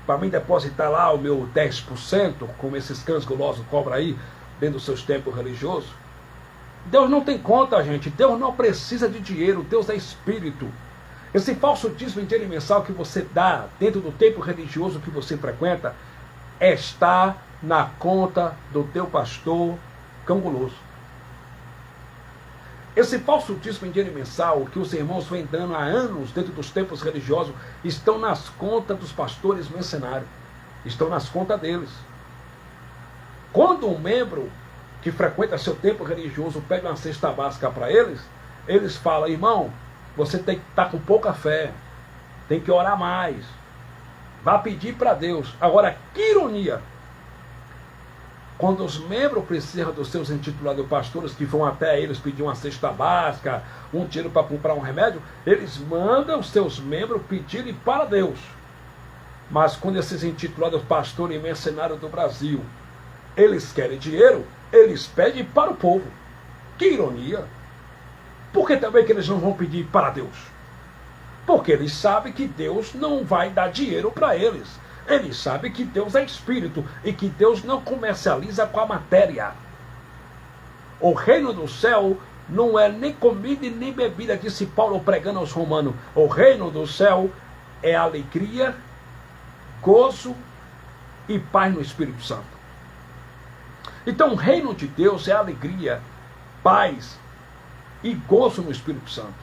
Speaker 1: Para mim depositar lá o meu 10%, como esses cães gulosos cobram aí, dentro dos seus templos religiosos. Deus não tem conta, gente. Deus não precisa de dinheiro. Deus é espírito. Esse falso dízimo em dinheiro mensal que você dá dentro do templo religioso que você frequenta está na conta do teu pastor canguloso. Esse falso dízimo em dinheiro mensal que os irmãos vêm dando há anos dentro dos templos religiosos estão nas contas dos pastores mercenários. Estão nas contas deles. Quando um membro que frequenta seu templo religioso pede uma cesta básica para eles, eles falam: irmão, você tem que estar com pouca fé, tem que orar mais, vá pedir para Deus. Agora, que ironia! Quando os membros precisam dos seus intitulados pastores, que vão até eles pedir uma cesta básica, um dinheiro para comprar um remédio, eles mandam os seus membros pedirem para Deus. Mas quando esses intitulados pastores e mercenários do Brasil, eles querem dinheiro, eles pedem para o povo. Que ironia! Por que também que eles não vão pedir para Deus? Porque eles sabem que Deus não vai dar dinheiro para eles. Eles sabem que Deus é espírito e que Deus não comercializa com a matéria. O reino do céu não é nem comida e nem bebida, disse Paulo pregando aos romanos. O reino do céu é alegria, gozo e paz no Espírito Santo. Então o reino de Deus é alegria, paz e gozo no Espírito Santo.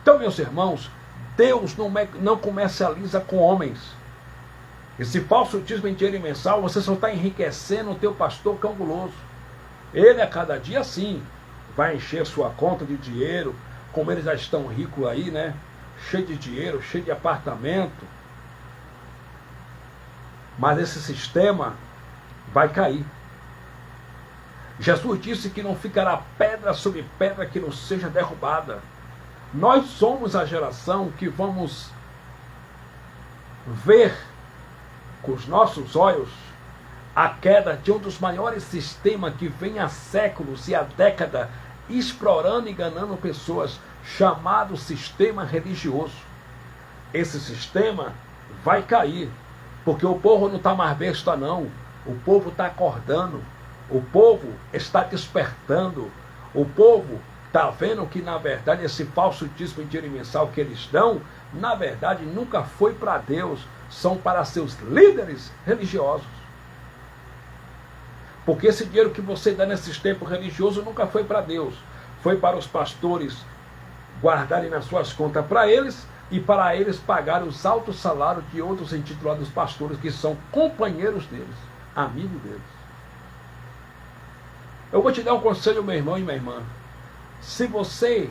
Speaker 1: Então, meus irmãos, Deus não comercializa com homens. Esse falso dízimo em dinheiro mensal, você só está enriquecendo o teu pastor canguloso. Ele a cada dia assim vai encher sua conta de dinheiro, como eles já estão ricos aí, né? Cheio de dinheiro, cheio de apartamento. Mas esse sistema vai cair. Jesus disse que não ficará pedra sobre pedra que não seja derrubada. Nós somos a geração que vamos ver com os nossos olhos a queda de um dos maiores sistemas que vem há séculos e há décadas explorando e enganando pessoas, chamado sistema religioso. Esse sistema vai cair, porque o povo não está mais besta não, o povo está acordando, o povo está despertando, o povo está vendo que na verdade esse falso dízimo em dinheiro mensal que eles dão, na verdade nunca foi para Deus, são para seus líderes religiosos. Porque esse dinheiro que você dá nesses tempos religiosos nunca foi para Deus, foi para os pastores guardarem nas suas contas para eles e para eles pagarem os altos salários de outros intitulados pastores que são companheiros deles, amigos deles. Eu vou te dar um conselho, meu irmão e minha irmã. Se você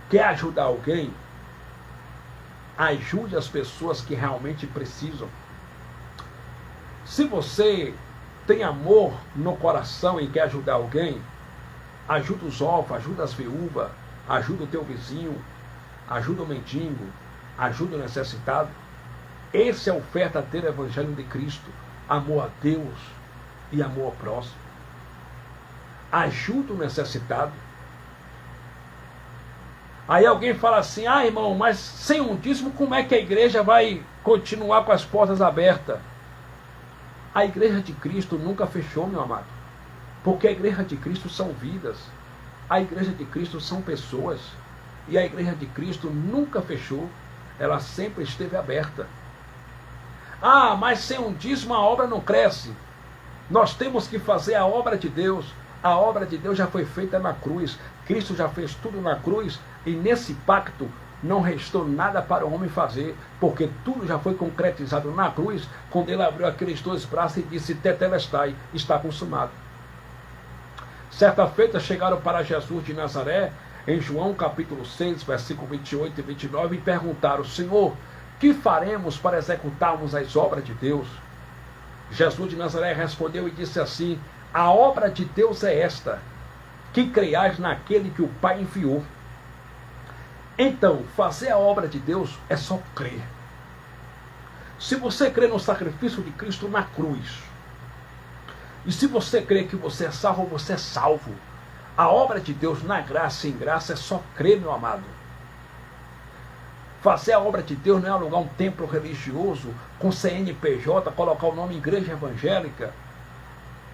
Speaker 1: quer ajudar alguém, ajude as pessoas que realmente precisam. Se você tem amor no coração e quer ajudar alguém, ajuda os órfãos, ajuda as viúvas, ajuda o teu vizinho, ajuda o mendigo, ajuda o necessitado. Esse é o verdadeiro evangelho de Cristo. Amor a Deus e amor ao próximo. Ajuda o necessitado. Aí alguém fala assim: ah, irmão, mas sem um dízimo, como é que a igreja vai continuar com as portas abertas? A igreja de Cristo nunca fechou, meu amado. Porque a igreja de Cristo são vidas. A igreja de Cristo são pessoas. E a igreja de Cristo nunca fechou. Ela sempre esteve aberta. Ah, mas sem um dízimo a obra não cresce. Nós temos que fazer a obra de Deus. A obra de Deus já foi feita na cruz. Cristo já fez tudo na cruz. E nesse pacto não restou nada para o homem fazer. Porque tudo já foi concretizado na cruz. Quando ele abriu aqueles dois braços e disse: Tetelestai, está consumado. Certa feita chegaram para Jesus de Nazaré, em João capítulo 6, versículo 28 e 29, e perguntaram: Senhor, que faremos para executarmos as obras de Deus? Jesus de Nazaré respondeu e disse assim: a obra de Deus é esta, que creiais naquele que o Pai enviou. Então, fazer a obra de Deus é só crer. Se você crê no sacrifício de Cristo na cruz, e se você crê que você é salvo, a obra de Deus na graça e em graça é só crer, meu amado. Fazer a obra de Deus não é alugar um templo religioso com CNPJ, colocar o nome Igreja Evangélica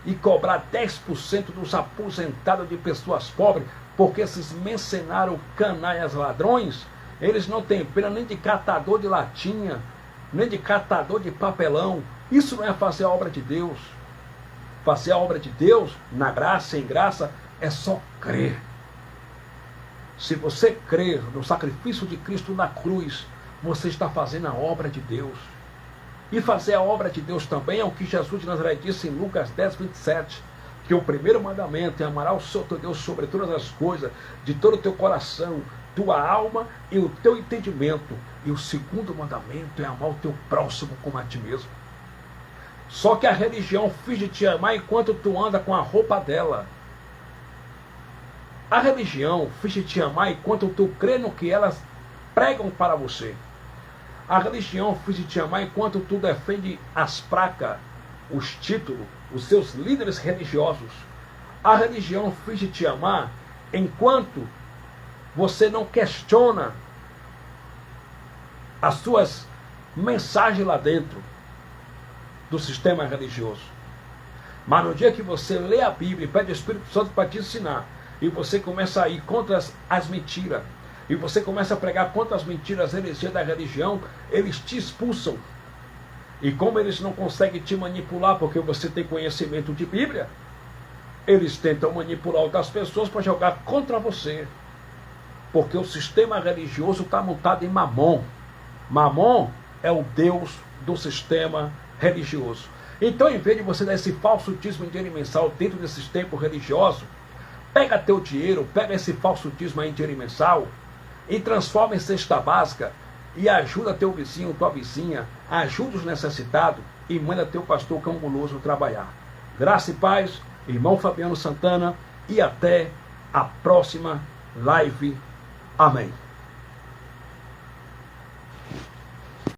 Speaker 1: e cobrar 10% dos aposentados de pessoas pobres, porque esses mercenários, canalhas, ladrões, Eles não têm pena nem de catador de latinha, nem de catador de papelão. Isso não é fazer a obra de Deus. Fazer a obra de Deus, na graça, em graça, é só crer. Se você crer no sacrifício de Cristo na cruz, você está fazendo a obra de Deus. E fazer a obra de Deus também é o que Jesus de Nazaré disse em Lucas 10, 27, que o primeiro mandamento é amar o Senhor teu Deus sobre todas as coisas, de todo o teu coração, tua alma e o teu entendimento. E o segundo mandamento é amar o teu próximo como a ti mesmo. Só que a religião finge te amar enquanto tu anda com a roupa dela. A religião finge te amar enquanto tu crê no que elas pregam para você. A religião finge te amar enquanto tu defende as placas, os títulos, os seus líderes religiosos. A religião finge te amar enquanto você não questiona as suas mensagens lá dentro do sistema religioso. Mas no dia que você lê a Bíblia e pede ao Espírito Santo para te ensinar, e você começa a ir contra as mentiras, e você começa a pregar contra as mentiras, heresias da religião, eles te expulsam. E como eles não conseguem te manipular porque você tem conhecimento de Bíblia, eles tentam manipular outras pessoas para jogar contra você. Porque o sistema religioso está montado em Mamon. Mamon é o Deus do sistema religioso. Então, em vez de você dar esse falso dízimo em dinheiro mensal dentro desses tempos religiosos, pega teu dinheiro, pega esse falso dízimo em dinheiro mensal e transforma em cesta básica e ajuda teu vizinho, tua vizinha, ajuda os necessitados e manda teu pastor cambuloso trabalhar. Graça e paz, irmão Fabiano Santana, e até a próxima live. Amém.